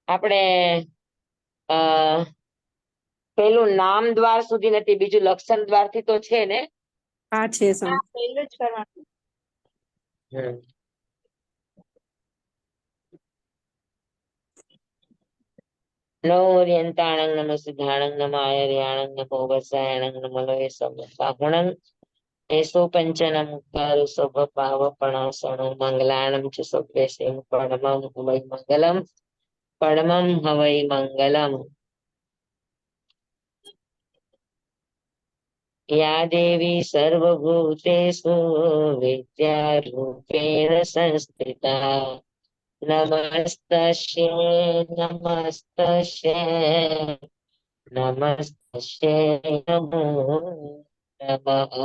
આપણે પેલું નામ દ્વાર સુધી નથી, બીજું લક્ષણ દ્વાર થી તો છે ને? હા છે સ્વામી. પહેલું જ કરવાનું. નૌર્યંતાણંગ નમ સિદ્ધાણંગ નમ આયર્યાણંગ નમો વસાયણંગ નમ લોય સબાહુણંગ એસો પંચન મુક્તારુ સ્વભાવપણાસણો મંગલાણમ ચ સભ્યસેમ પરમં હવૈ મંગલમ પરમં હવૈ મંગલમ. યા દેવી સર્વભૂતેષુ વિદ્યારૂપેણ સંસ્થિતા નમસ્તસ્યૈ નમસ્તસ્યૈ નમસ્તસ્યૈ નમો નમઃ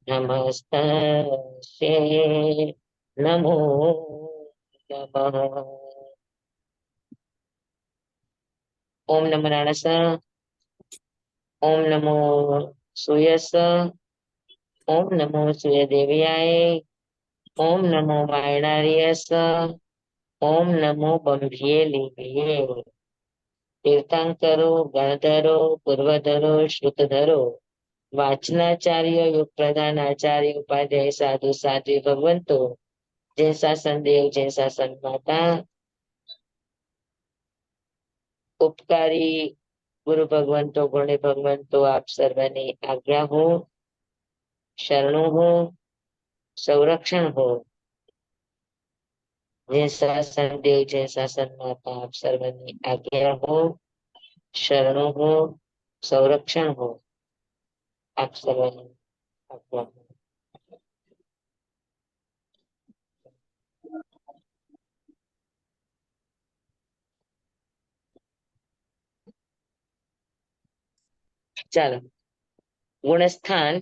નમસ્તસ્યૈ નમો નમઃ. ઓમ નમો નારાયણ. ઓમ નમો સૂયસ. ઓમ નમો સૂર્યદેવ્યાય. ઓમ નમો વાયણાર્યસ. ઓમ નમો બંભ્યે લિંગયે. તીર્થંકરો ગણધરો પૂર્વધરો શ્રુતધરો વાચનાચાર્ય યુગ પ્રધાન આચાર્ય ઉપાધ્યાય સાધુ સાધ્વી ભગવંતો જય શાસન દેવ જય શાસન માતા ઉપકારી ગુરુ ભગવંતો ગુણી ભગવંતો આપ સર્વની આજ્ઞા હો, શરણો હો, સંરક્ષણ હો. જય શાસન દેવ જય શાસન માતા આપ સર્વની આજ્ઞા હો, શરણો હો, સંરક્ષણ હો. આપ સર્વની આજ્ઞા હો. ચાલો, ગુણસ્થાન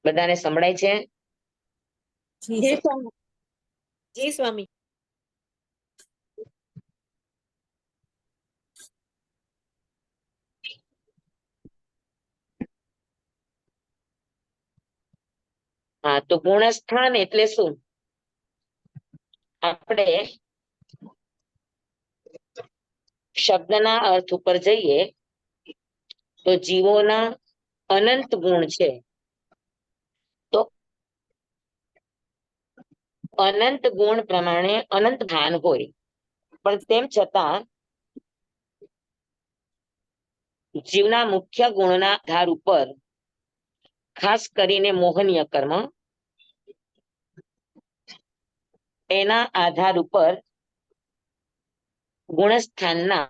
બધાને સંભળાય છે? જી સ્વામી. જી સ્વામી. હા, તો ગુણસ્થાન એટલે શું? આપણે શબ્દના અર્થ ઉપર જઈએ તો જીવોના અનંત ગુણ છે. તો અનંત ગુણ પ્રમાણે અનંત ભાન હોય, પણ તેમ છતાં જીવના મુખ્ય ગુણના આધાર ઉપર ખાસ કરીને મોહનીય કર્મ, એના આધાર ઉપર ગુણસ્થાનના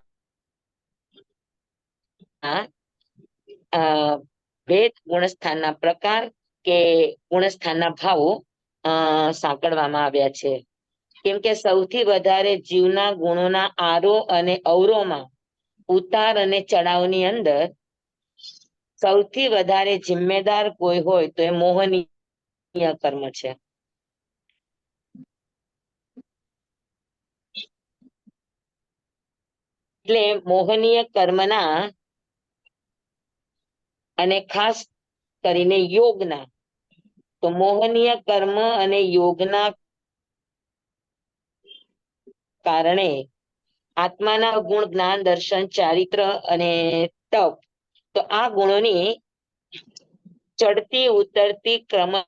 ભેદ, ગુણસ્થાનના પ્રકાર કે ગુણસ્થાનના ભાવો સાંકળવામાં આવ્યા છે. કેમ કે સૌથી વધારે જીવના ગુણોના આરો અને અવરોમાં ઉતાર અને ચડાવની અંદર સૌથી વધારે જિમ્મેદાર કોઈ હોય તો એ મોહનીય કર્મ છે. એટલે મોહનીય કર્મના અને ખાસ કરીને યોગના, તો મોહનીય કર્મ અને યોગના કારણે આત્માના ગુણ, જ્ઞાન, દર્શન, ચારિત્ર અને તપ, તો આ ગુણોની ચડતી ઉતરતી ક્રમસ્થ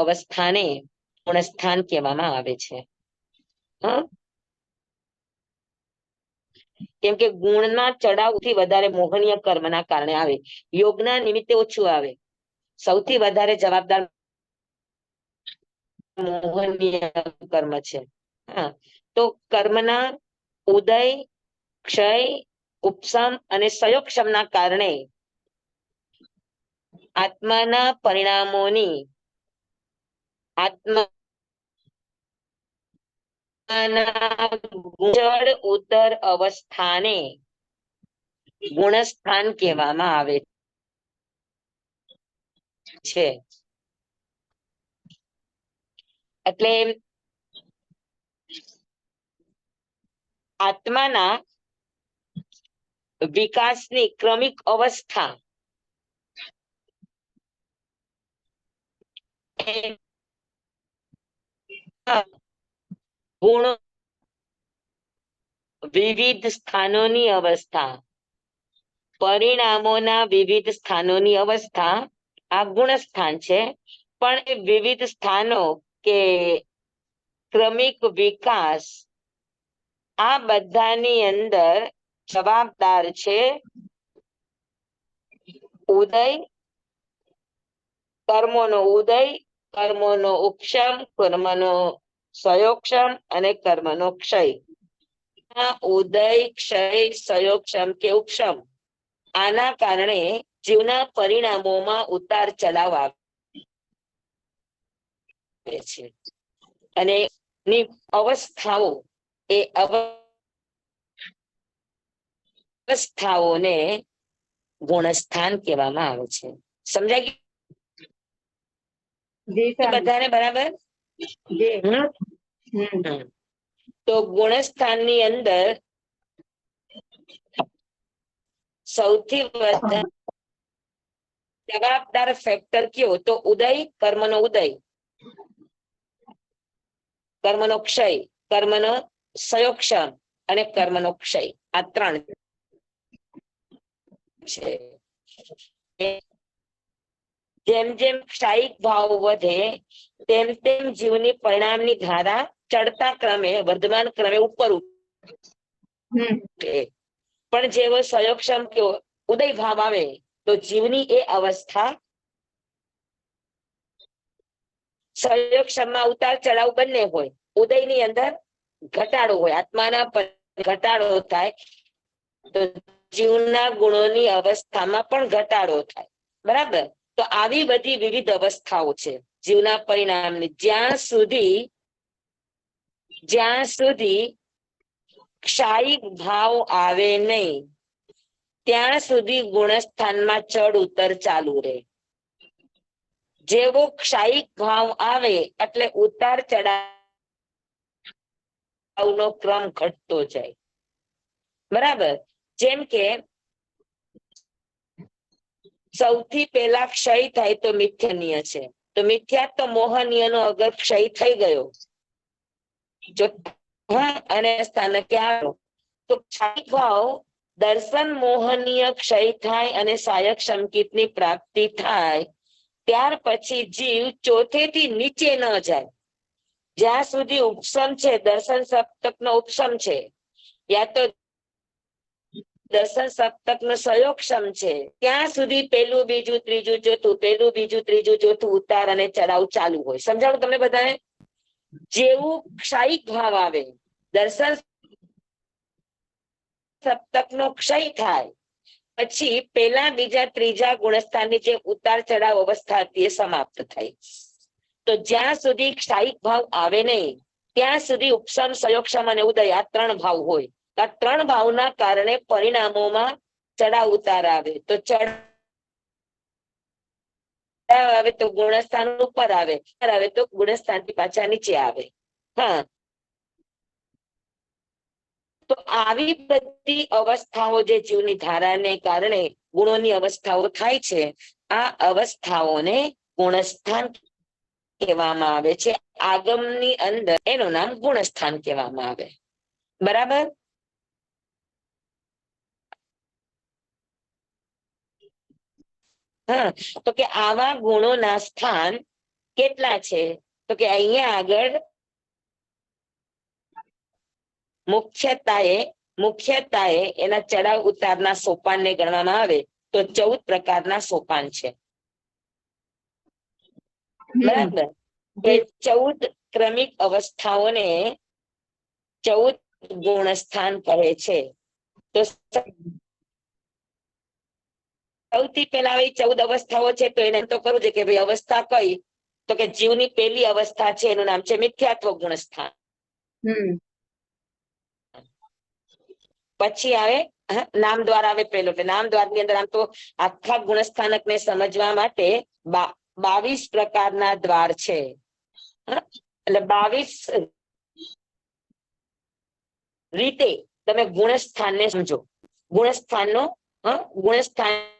અવસ્થાને ગુણસ્થાન કહેવામાં આવે છે. કેમ કે ગુણના ચડાવથી વધારે મોહનીય કર્મના કારણે આવે, યોગના નિમિત્તે ઓછું આવે. સૌથી વધારે જવાબદાર મોહનીય કર્મ છે. હા, તો કર્મના ઉદય, ક્ષય, ઉપસમ અને સંયોગક્ષમના કારણે આત્માના પરિણામોની જળ ઉતર અવસ્થાને ગુણસ્થાન કહેવામાં આવે છે. એટલે આત્માના વિકાસની ક્રમિક અવસ્થા ગુણો વિવિધ સ્થાનોની અવસ્થા, પરિણામોના વિવિધ સ્થાનોની અવસ્થા આ ગુણસ્થાન છે. પણ એ વિવિધ સ્થાનો કે ક્રમિક વિકાસ આ બધાની અંદર જવાબદાર છે ઉદય, કર્મોનો ઉદય, કર્મોનો ઉપશમ, કર્મનો સયોક્ષમ અને કર્મનો ક્ષય. ઉદય, ક્ષય, સયોક્ષમ કે ઉપશમ આના કારણે જીવના પરિણામોમાં ઉતાર ચઢાવ આવે છે. અને ની અવસ્થાઓ એ અવસ્થાઓને ગુણસ્થાન કહેવામાં આવે છે. સમજાય બધાને બરાબર? તો ગુણસ્થાનની અંદર સૌથી વધારે જવાબદાર ફેક્ટર કયો તો ઉદય, કર્મનો ઉદય, કર્મનો ક્ષય, કર્મનો સયોક્ષમ અને કર્મનો ક્ષય આ ત્રણ છે. જેમ જેમ ક્ષાયિક ભાવ વધે તેમ તેમ જીવની પરિણામની ધારા ચડતા ક્રમે વર્ધમાન ક્રમે ઉપર ઉઠે. પણ જેવો સયોક્ષમ કે ઉદય ભાવ આવે તો જીવની એ અવસ્થા સયોક્ષમમાં ઉતાર ચઢાવ બંને હોય. ઉદયની અંદર ઘટાડો હોય, આત્માના ઘટાડો થાય તો જીવના ગુણોની અવસ્થામાં પણ ઘટાડો થાય. બરાબર? તો આવી બધી વિવિધ અવસ્થાઓ છે જીવના પરિણામની. જ્યાં સુધી ક્ષાયિક ભાવ આવે નહીં ત્યાં સુધી ગુણસ્થાનમાં ચડ ઉતર ચાલુ રહે. જેવો ક્ષાયિક ભાવ આવે એટલે ઉતાર ચઢાવનો ક્રમ ઘટતો જાય. બરાબર? જેમ કે સૌથી પહેલા ક્ષય થાય તો મિથ્યાનીય છે. તો મિથ્યા તો મોહનીય નો અગર ક્ષય થઈ ગયો જો અને સ્થાનકે આવ્યો તો ક્ષાયિક ભાવ દર્શન મોહનીય ક્ષય થાય અને સાયક સંકિતની પ્રાપ્તિ થાય ત્યાર પછી જીવ ચોથેથી નીચે ન જાય. જ્યાં સુધી ઉપસમ છે, દર્શન સપ્તક નો ઉપસમ છે, યા તો દર્શન સપ્તક નો સયોક્ષમ છે, ત્યાં સુધી પેલું બીજું ત્રીજું ચોથું, પેલું બીજું ત્રીજું ચોથું ઉતાર અને ચઢાવ ચાલુ હોય. સમજાવું તમને બધાને? જેવું ક્ષાયિક ભાવ આવે દર્શન સપ્તક નો ક્ષય થાય પછી પેલા બીજા ત્રીજા ગુણસ્થાનની જે ઉતાર ચઢાવ અવસ્થા હતી એ સમાપ્ત થાય. તો જ્યાં સુધી ક્ષાયિક ભાવ આવે નહીં ત્યાં સુધી ઉપસમ, સયોક્ષમ અને ઉદય આ ત્રણ ભાવ હોય. આ ત્રણ ભાવના કારણે પરિણામોમાં ચડાવ ઉતાર આવે. તો ચડાવ આવે તો ગુણસ્થાન ઉપર આવે તો ગુણસ્થાન થી પાછા નીચે આવે. હા, તો આવી બધી અવસ્થાઓ જે જીવની ધારાને કારણે ગુણોની અવસ્થાઓ થાય છે આ અવસ્થાઓને ગુણસ્થાન કહેવામાં આવે છે. આગમની અંદર એનું નામ ગુણસ્થાન કહેવામાં આવે. બરાબર? હા, તો કે આવા ગુણોના સ્થાન કેટલા છે? તો કે અહીંયા આગળ મુખ્યતાએ એના ચડાવ ઉતારના સોપાનને ગણવામાં આવે તો 14 પ્રકારના સોપાન છે. બરાબર? એ 14 ક્રમિક અવસ્થાઓને 14 ગુણસ્થાન કહે છે. તો સૌથી પહેલા 14 અવસ્થાઓ છે તો એને તો કરવું છે કે ભાઈ અવસ્થા કઈ? તો કે જીવની પહેલી અવસ્થા છે એનું નામ છે મિથ્યાત્વ ગુણસ્થાન. પછી આવે નામ દ્વાર આવે પેલો. નામ દ્વાર ની અંદર આમ તો આખા ગુણસ્થાનક ને સમજવા માટે 22 પ્રકારના દ્વાર છે. એટલે 22 રીતે તમે ગુણસ્થાન ને સમજો. ગુણસ્થાનનો ગુણસ્થાનનો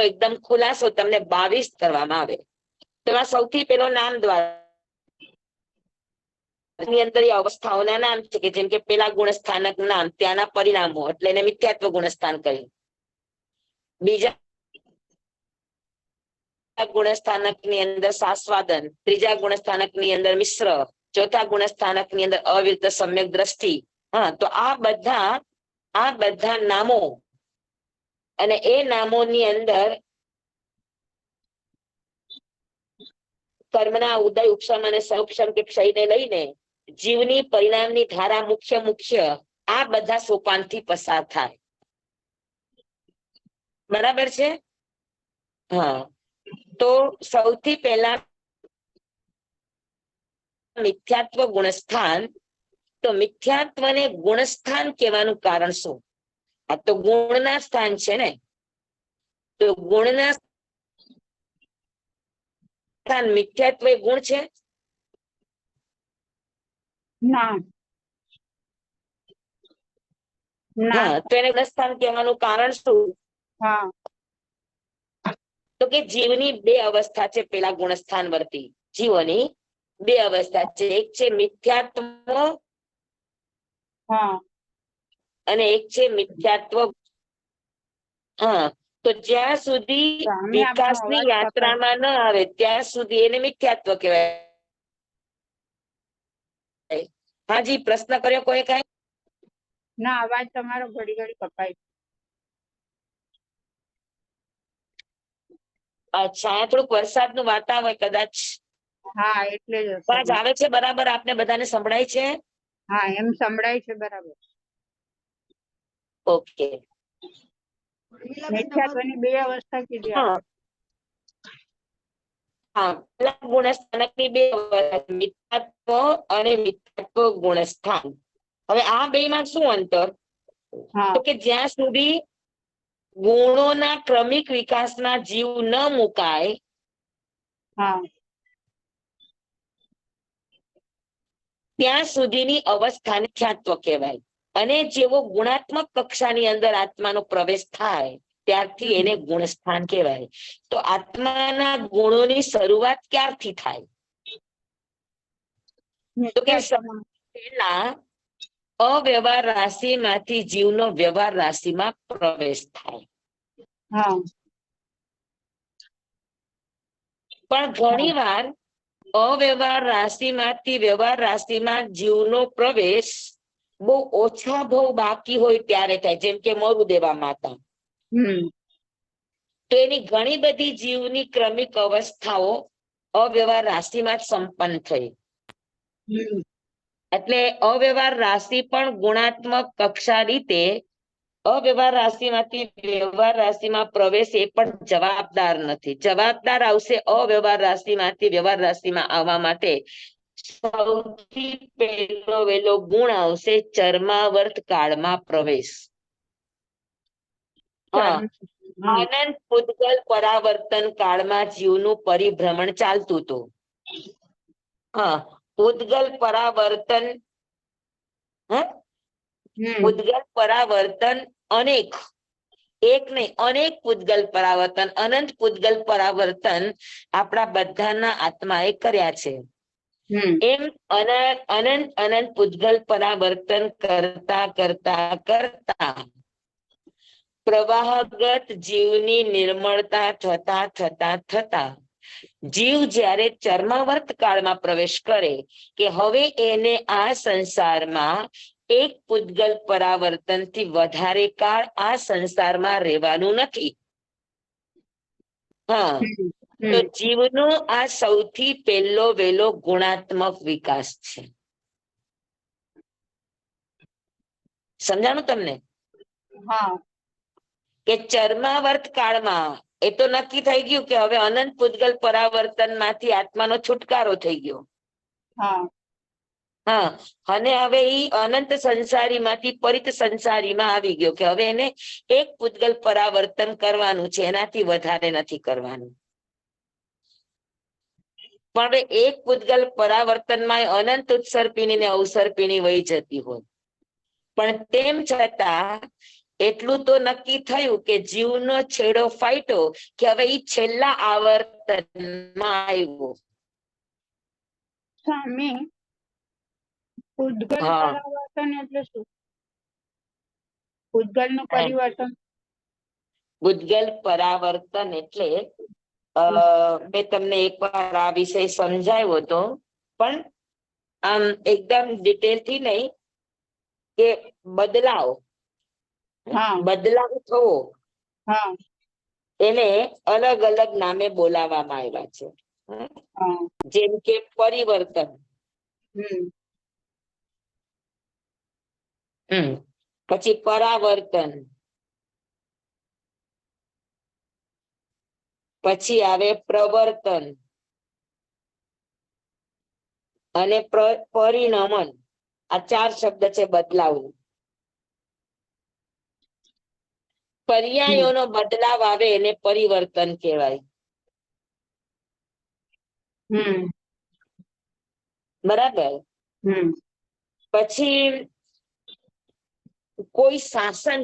એકદમ ખુલાસો તમને 22 કરવામાં આવે. તેમાં સૌથી પેલો નામ દ્વારા ની અંદર એ અવસ્થાઓના નામ છે કે જેમ કે પેલા ગુણસ્થાનક નામ ત્યાંના પરિણામો એટલે એને મિથ્યાત્વ ગુણસ્થાન કહ્યું. બીજા ગુણસ્થાનક ની અંદર સાસ્વાદન, ત્રીજા ગુણસ્થાનક ની અંદર મિશ્ર, ચોથા ગુણસ્થાનક ની અંદર અવિરત સમ્યક દ્રષ્ટિ. તો આ બધા નામો અને એ નામોની અંદર કર્મના ઉદય, ઉપશમ અને સૌક્ષમ કે ક્ષયને લઈને જીવની પરિણામની ધારા મુખ્ય આ બધા સોપાનથી પસાર થાય. બરાબર છે? હા. તો સૌથી પહેલા મિથ્યાત્વ ગુણસ્થાન. તો મિથ્યાત્વને ગુણસ્થાન કહેવાનું કારણ શું? આ તો ગુણના સ્થાન છે ને. તો ગુણના સ્થાન મિથ્યાત્વ એ ગુણ છે? ના હા. તો એને ગુણસ્થાન કહેવાનું કારણ શું? હા તો કે જીવની બે અવસ્થા છે. પેલા ગુણસ્થાન વર્તી જીવોની બે અવસ્થા છે. એક છે મિથ્યાત્વ અને એક છે મિથ્યાત્વ. તો જ્યાં સુધી વિકાસની યાત્રામાં ન આવે ત્યાં સુધી એને મિથ્યાત્વ કહેવાય. હાજી, પ્રશ્ન કર્યો કોઈ કઈ? ના, અવાજ તમારો ઘડી ઘડી કપાય. અચ્છા, અહીંયા થોડુંક વરસાદનું વાતાવરણ કદાચ. હા, એટલે જ અવાજ આવે છે બરાબર? આપને બધાને સંભળાય છે? હા, એમ સંભળાય છે બરાબર. ઓકે. મિથ્યાત્વની બે અવસ્થા કીધી હા. પેલા ગુણસ્થાનકની બે અવસ્થા, મિથ્યાત્વ અને મિથ્યાત્વ ગુણસ્થાન. હવે આ બે માં શું અંતર? તો કે જ્યાં સુધી ગુણોના ક્રમિક વિકાસમાં જીવ ન મુકાય ત્યાં સુધીની અવસ્થાને મિથ્યાત્વ કહેવાય. અને જેવો ગુણાત્મક કક્ષાની અંદર આત્માનો પ્રવેશ થાય ત્યારથી એને ગુણસ્થાન કહેવાય. તો આત્માના ગુણોની શરૂઆત ક્યારથી થાય? તો કે પહેલા અવ્યવહાર રાશિમાંથી જીવનો વ્યવહાર રાશિમાં પ્રવેશ થાય. પણ ઘણી વાર અવ્યવહાર રાશિમાંથી વ્યવહાર રાશિમાં જીવનો પ્રવેશ બહુ ઓછા ભાવ બાકી હોય ત્યારે થાય. જેમ કે મરુદેવા માતા. તો એની ઘણી બધી જીવની ક્રમિક અવસ્થાઓ અવ્યવહાર રાશિમાં જ સંપન્ન થઈ. એટલે અવ્યવહાર રાશિ પણ ગુણાત્મક કક્ષા રીતે અવ્યવહાર રાશિમાંથી વ્યવહાર રાશિમાં પ્રવેશ એ પણ જવાબદાર નથી. જવાબદાર આવશે અવ્યવહાર રાશિમાંથી વ્યવહાર રાશિમાં આવવા માટે સૌથી પહેલો ગુણ આવશે ચર્માવર્ત કાળમાં પ્રવેશ. અનંત પૂતગલ પરાવર્તન કાળમાં જીવનું પરિભ્રમણ ચાલતું હતું. પૂતગલ પરાવર્તન પૂતગલ પરાવર્તન અનેક પૂતગલ પરાવર્તન, અનંત પૂતગલ પરાવર્તન આપણા બધાના આત્માએ કર્યા છે. એમ અનંત પૂતગલ પરાવર્તન કરતા કરતા કરતા પ્રવાહગત જીવની નિર્મળતા થતા જીવ જ્યારે ચર્માવર્ત કાળમાં પ્રવેશ કરે કે હવે એને આ સંસારમાં એક પૂતગલ પરાવર્તનથી વધારે કાળ આ સંસારમાં રહેવાનું નથી. તો જીવનો આ સૌથી પહેલો વહેલો ગુણાત્મક વિકાસ છે. સમજાણું તમને? કે ચર્માવર્ત કાળમાં એ તો નક્કી થઈ ગયું કે હવે અનંત પૂતગલ પરાવર્તન માંથી આત્માનો છુટકારો થઈ ગયો. અને હવે એ અનંત સંસારી માંથી પરિત સંસારીમાં આવી ગયો કે હવે એને એક પૂતગલ પરાવર્તન કરવાનું છે, એનાથી વધારે નથી કરવાનું. પણ હવે એક પૂતગલ પરાવર્તનમાં અનંત ઉત્સર્પિણી ને અવસર્પિણી વહી જતી હોય પણ તેમ છતાં એટલું તો નક્કી થયું કે જીવનો છેડો ફાટ્યો કે હવે ઈ છેલ્લા આવર્તનમાં આવ્યો. સ્વામી, પૂતગલ હા. પરાવર્તન એટલે શું? પૂતગલ નું એમ. પરિવર્તન. પૂતગલ પરાવર્તન એટલે મેં તમને એકવાર આ વિષય સમજાવ્યો હતો, પણ આમ એકદમ ડિટેલ થી નહીં, કે બદલાવ હા બદલાવ થવો હા એને અલગ અલગ નામે બોલાવવામાં આવ્યા છે. હા. જેમ કે પરિવર્તન, પછી પરાવર્તન, પછી આવે પ્રવર્તન અને પરિણમન. આ 4 શબ્દ છે બદલાવ. પર્યાયોનો બદલાવ આવે એને પરિવર્તન કહેવાય. બરાબર. પછી કોઈ શાસન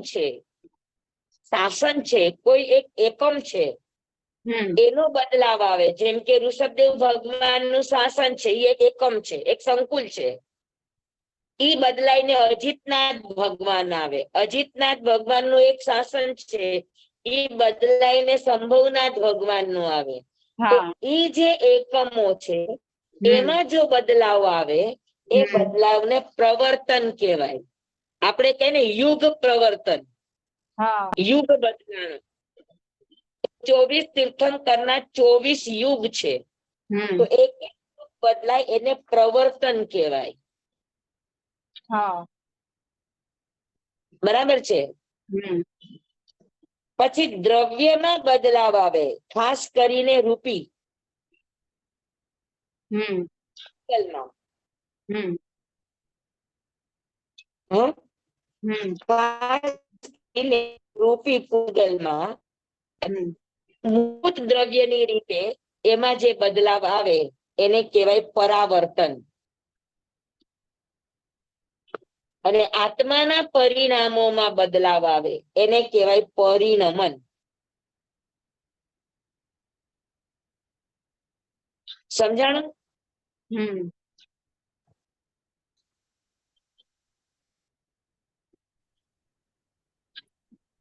છે, કોઈ એક એકમ છે, એનો બદલાવ આવે. જેમ કે ઋષભદેવ ભગવાન નું શાસન છે, એ એક એકમ છે, એક સંકુલ છે. ઈ બદલાઈને અજીતનાથ ભગવાન આવે. અજીતનાથ ભગવાન નું એક શાસન છે, ઈ બદલાઈને શંભુનાથ ભગવાન નું આવે. તો ઈ જે એકમો છે એમાં જો બદલાવ આવે એ બદલાવને પ્રવર્તન કહેવાય. આપણે કહીએ ને યુગ પ્રવર્તન, યુગ બદલાણ. 24 તીર્થંકરના 24 યુગ છે, તો એક બદલાય એને પ્રવર્તન કહેવાય. બરાબર છે. પછી દ્રવ્યમાં બદલાવ આવે, ખાસ કરીને રૂપી. રૂપી પૂગલમાં મૂળ દ્રવ્યની રીતે એમાં જે બદલાવ આવે એને કહેવાય પરાવર્તન. અને આત્માના પરિણામોમાં બદલાવ આવે એને કહેવાય પરિણમન. સમજાણું?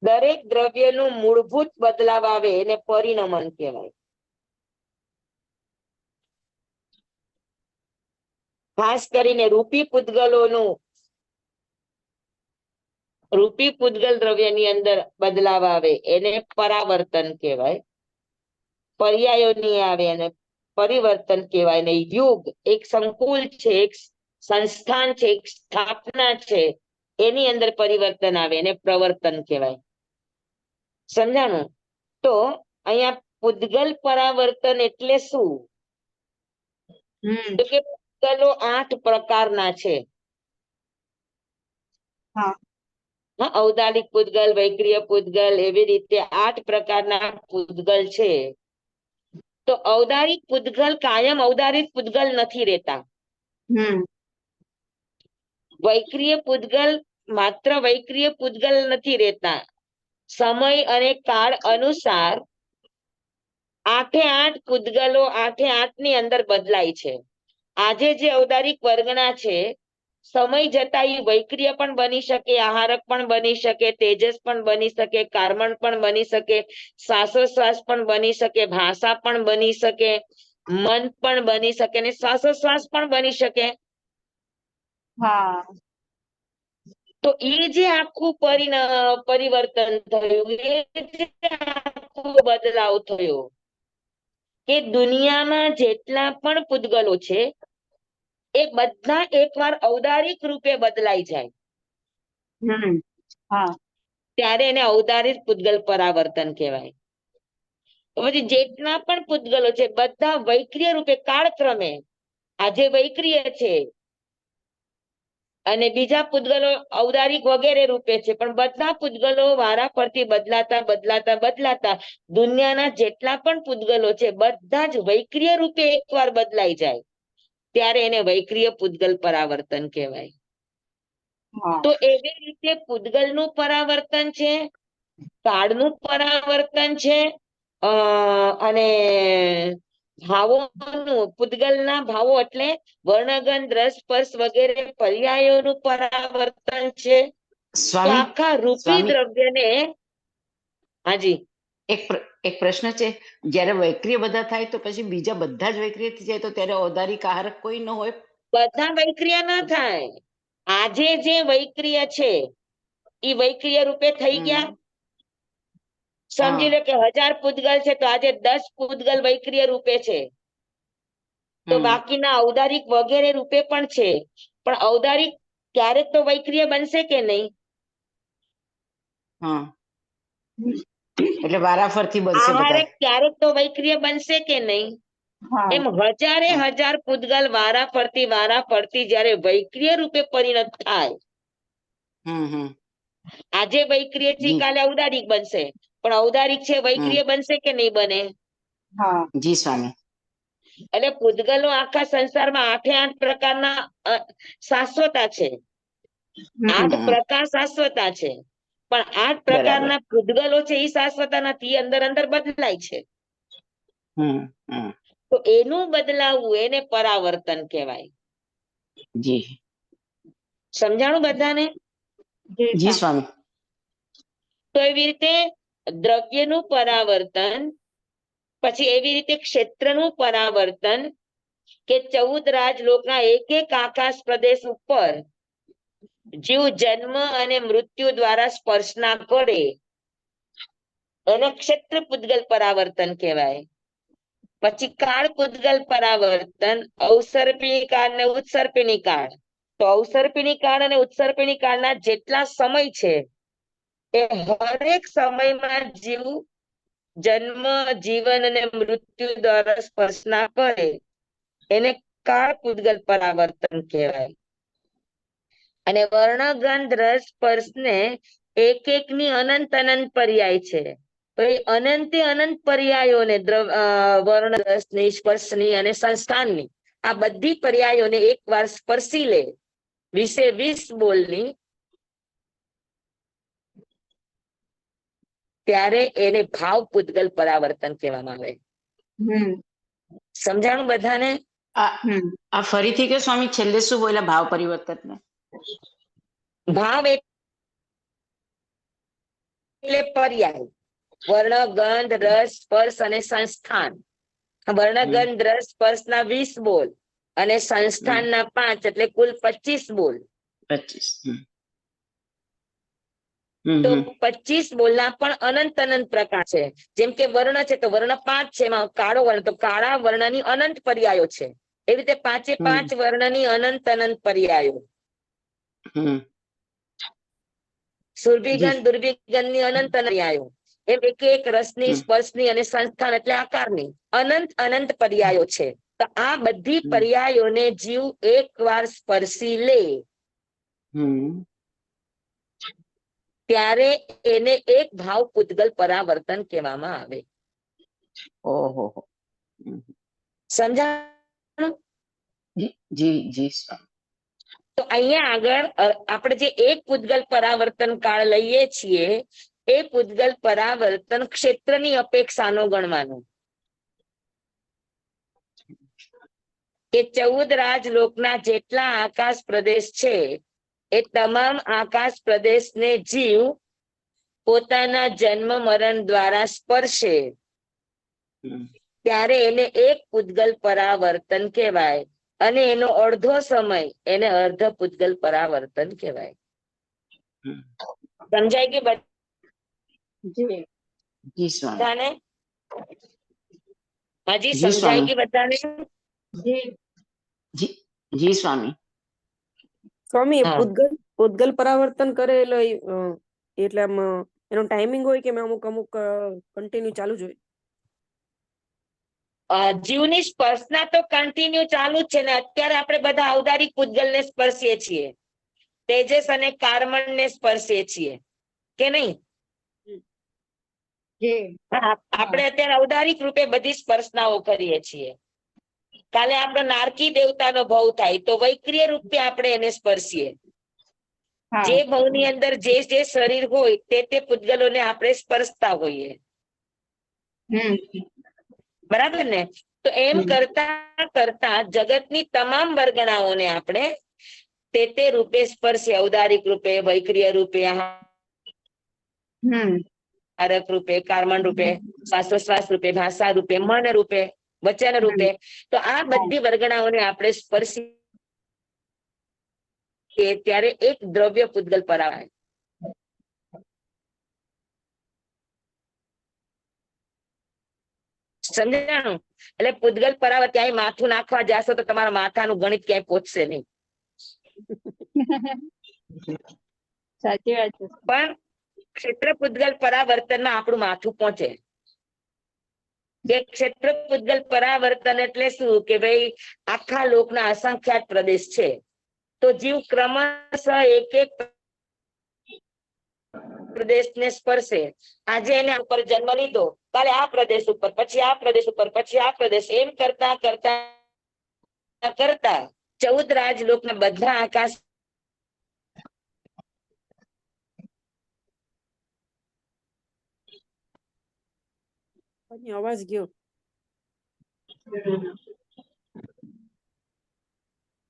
દરેક દ્રવ્યનું મૂળભૂત બદલાવ આવે એને પરિણમન કહેવાય. ખાસ કરીને રૂપી પૂતગલ દ્રવ્યની અંદર બદલાવ આવે એને પરાવર્તન કહેવાય. પર્યાયોની આવે એને પરિવર્તન કહેવાય. ને યુગ એક સંકુલ છે, એક સંસ્થાન છે, એક સ્થાપના છે, એની અંદર પરિવર્તન આવે એને પ્રવર્તન કહેવાય. સમજાણું? તો અહીંયા પૂતગલ પરાવર્તન એટલે શું? તો કે પૂતગલો 8 પ્રકારના છે. ઔદાલિક પૂતગલ, વૈક્રિય પૂતગલ, એવી રીતે 8 પ્રકારના પૂતગલ છે. તો ઔદારિક પૂતગલ કાયમ ઔદારિક પૂતગલ નથી રહેતા. વૈક્રિય પૂતગલ માત્ર વૈક્રિય પૂતગલ નથી રહેતા. સમય અને કાળ અનુસાર 8 પૂતગલો 8 ની અંદર બદલાય છે. આજે જે ઔદારિક વર્ગના છે, સમય જતા એ વૈક્રિય પણ બની શકે, આહારક પણ બની શકે, તેજસ પણ બની શકે, કાર્મણ પણ બની શકે, શ્વાસોશ્વાસ પણ બની શકે, ભાષા પણ બની શકે, મન પણ બની શકે, ને શ્વાસોશ્વાસ પણ બની શકે. તો એ જે આખું પરિવર્તન થયું, એ જે આખો બદલાવ થયો, કે દુનિયામાં જેટલા પણ પૂતગલો છે એ બધા એકવાર ઔદારિક રૂપે બદલાઈ જાય ત્યારે એને ઔદારિક પૂતગલ પરાવર્તન કહેવાય. પછી જેટલા પણ પૂતગલો છે બધા વૈક્રિય રૂપે કાળક્રમે આજે વૈક્રિય છે અને બીજા પૂતગલો ઔદારિક વગેરે રૂપે છે, પણ બધા પૂતગલો વારા ફરતી બદલાતા બદલાતા બદલાતા દુનિયાના જેટલા પણ પૂતગલો છે બધા જ વૈક્રિય રૂપે એકવાર બદલાઈ જાય ત્યારે એને વૈક્રિય પૂતગલ પરાવર્તન કહેવાય. હા તો એવી રીતે પૂતગલનું પરાવર્તન છે, કાળનું પરાવર્તન છે, અને ભાવોનું, પૂતગલના ભાવો એટલે વર્ણગંધ રસ સ્પર્શ વગેરે પર્યાયોનું પરાવર્તન છે. તો સ્વામી આખા રૂપી સ્વામી દ્રવ્યને, હાજી, એક પ્રશ્ન છે. જ્યારે વૈક્રિય બધા થાય તો પછી બીજા બધા જ વૈક્રિય થઈ જાય તો ત્યારે ઔદારિક આહારક કોઈ ન હોય? બધા વૈક્રિય ના થાય. આજે જે વૈક્રિય છે એ વૈક્રિય રૂપે થઈ ગયા. સમજી લો કે 1000 પૂતગલ છે તો આજે 10 પૂતગલ વૈક્રિય રૂપે છે. તો બાકીના ઔદારિક વગેરે રૂપે પણ છે. પણ ઔદારિક ક્યારેક તો વૈક્રિય બનશે કે નહીં? હા, એટલે વારાફરતી બનશે બધા. આહારક ક્યારેક તો વૈક્રિય બનશે કે નહીં? હા એમ હજારે હજાર પૂતગલ વારા ફરતી જ્યારે વૈક્રિય રૂપે પરિણત થાય, આજે વૈક્રિય છે જી કાલે ઔદારિક બનશે, પણ ઔદારિક છે વૈક્રિય બનશે કે નહીં બને? હા જી સ્વામી. એટલે પૂતગલો આખા સંસારમાં 8 પ્રકારના શાશ્વતા છે. 8 પ્રકાર શાશ્વતા છે, પણ 8 બરાબર. પ્રકારના પૂતગલો છે એ શાશ્વતા નથી, અંદર અંદર બદલાય છે. તો એનું બદલાવવું એને પરાવર્તન કહેવાય. જી સમજાણું બધાને? જી સ્વામી. તો એવી રીતે દ્રવ્યનું પરાવર્તન, પછી એવી રીતે ક્ષેત્રનું પરાવર્તન, કે 14 રાજલોકના એક એક આકાશ પ્રદેશ ઉપર જીવ જન્મ અને મૃત્યુ દ્વારા સ્પર્શના કરે એને ક્ષેત્ર પૂતગલ પરાવર્તન કહેવાય. પછી કાળ પૂતગલ પરાવર્તન, અવસર્પિણી કાળ ને ઉત્સર્પિણી કાળ. તો અવસર્પિણી કાળ અને ઉત્સર્પિણી કાળના જેટલા સમય છે એ હરેક સમયમાં જીવ જન્મ, જીવન અને મૃત્યુ દ્વારા સ્પર્શના કરે એને કાળ પૂતગલ પરાવર્તન કહેવાય. અને વર્ણગંધ રસ સ્પર્શને એક એકની અનંત અનંત પર્યાય છે. તો એ અનંતે અનંત પર્યાયોને વર્ણ રસની, સ્પર્શની અને સંસ્થાનની, આ બધી પર્યાયોને એક વાર સ્પર્શી લે 20 બોલની, ત્યારે એને ભાવ પૂતગલ પરાવર્તન કહેવામાં આવે. સમજાણું બધાને? આ ફરીથી કે સ્વામી, છેલ્લે શું બોલ્યા ભાવ પરિવર્તન? ભાવ એટલે પર્યાય, વર્ણ, ગંધ, રસ, સ્પર્શ અને સંસ્થાન. વર્ણગંધ રસ સ્પર્શના 20 બોલ અને સંસ્થાનના 5, એટલે કુલ 25 બોલ. 25. તો 25 બોલના પણ અનંત અનંત પ્રકાર છે. જેમ કે વર્ણ છે તો વર્ણ 5 છે, એમાં કાળો વર્ણ, તો કાળા વર્ણની અનંત પર્યાયો છે. એવી રીતે 5 વર્ણની અનંત અનંત પર્યાયો. સુરભિગંધ, દુર્ભિગંધની અનંત પર્યાયો. એમ એક એક રસની, સ્પર્શની અને સંસ્થાન એટલે આકારની અનંત અનંત પર્યાયો છે. તો આ બધી પર્યાયોને જીવ એક વાર સ્પર્શી લે ત્યારે એને એક ભાવ પૂતગલ પરાવર્તન કહેવામાં આવે. ઓહો. સમજાણું? જી જી. તો અહીંયા આગળ આપણે જે એક પૂતગલ પરાવર્તન કાળ લઈએ છીએ એ પૂતગલ પરાવર્તન ક્ષેત્રની અપેક્ષાનો ગણવાનું. કે 14 રાજલોકના જેટલા આકાશ પ્રદેશ છે એ તમામ આકાશ પ્રદેશને જીવ પોતાના જન્મ મરણ દ્વારા સ્પર્શે ત્યારે એને એક પૂતગલ પરાવર્તન કહેવાય, અને એનો અડધો સમય એને અર્ધ પૂતગલ પરાવર્તન કહેવાય. સમજાય કે બધાને? હજી સમજાય કે બધાને? જી સ્વામી. સ્વામી, પૂતગલ પરાવર્તન કરે એટલે આમ એનો ટાઈમિંગ હોય કે અમુક અમુક કન્ટિન્યુ ચાલુ જ હોય? જીવની સ્પર્શના તો કન્ટિન્યુ ચાલુ જ છે ને. અત્યારે આપણે બધા ઔદારિક પૂતગલને સ્પર્શીએ છીએ, તેજસ અને કાર્બનને સ્પર્શીએ છીએ કે નહીં? આપણે અત્યારે ઔદારિક રૂપે બધી સ્પર્શનાઓ કરીએ છીએ. કાલે આપણો નારકી દેવતાનો ભવ થાય તો વૈક્રિય રૂપે આપણે એને સ્પર્શીએ. હા જે ભવની અંદર જે જે શરીર હોય તે પૂતગલોને આપણે સ્પર્શતા હોઈએ, હમ બરાબર ને? તો એમ હમ. કરતા કરતા જગતની તમામ વર્ગણાઓને આપણે તે રૂપે સ્પર્શે, ઔદારિક રૂપે, વૈક્રિય રૂપે, હમ આરક રૂપે, કાર્મણ રૂપે, શ્વાસોશ્વાસ રૂપે, ભાષા રૂપે, મન રૂપે, વચન રૂપે. તો આ બધી વર્ગણાઓને આપણે સ્પર્શીએ ત્યારે એક દ્રવ્ય પૂતગલ પરાવાય. સમજાણું? એટલે પૂતગલ પરાવે ક્યાંય માથું નાખવા જાશો તો તમારા માથાનું ગણિત ક્યાંય પહોંચશે નહીં. સાચી વાત છે. પણ ક્ષેત્ર પૂતગલ પરાવર્તનમાં આપણું માથું પહોંચે. કે ક્ષેત્ર પૂતગલ પરાવર્તન એટલે શું? કે ભાઈ આખા લોકના અસંખ્યાત પ્રદેશ છે, તો જીવ ક્રમશઃ એક એક પ્રદેશને સ્પર્શે. આજે એને ઉપર જન્મ લીધો, કાલે આ પ્રદેશ ઉપર, પછી આ પ્રદેશ ઉપર, પછી આ પ્રદેશ, એમ કરતા કરતા કરતા 14 રાજલોકના બધા આકાશ અવાજ ગયો.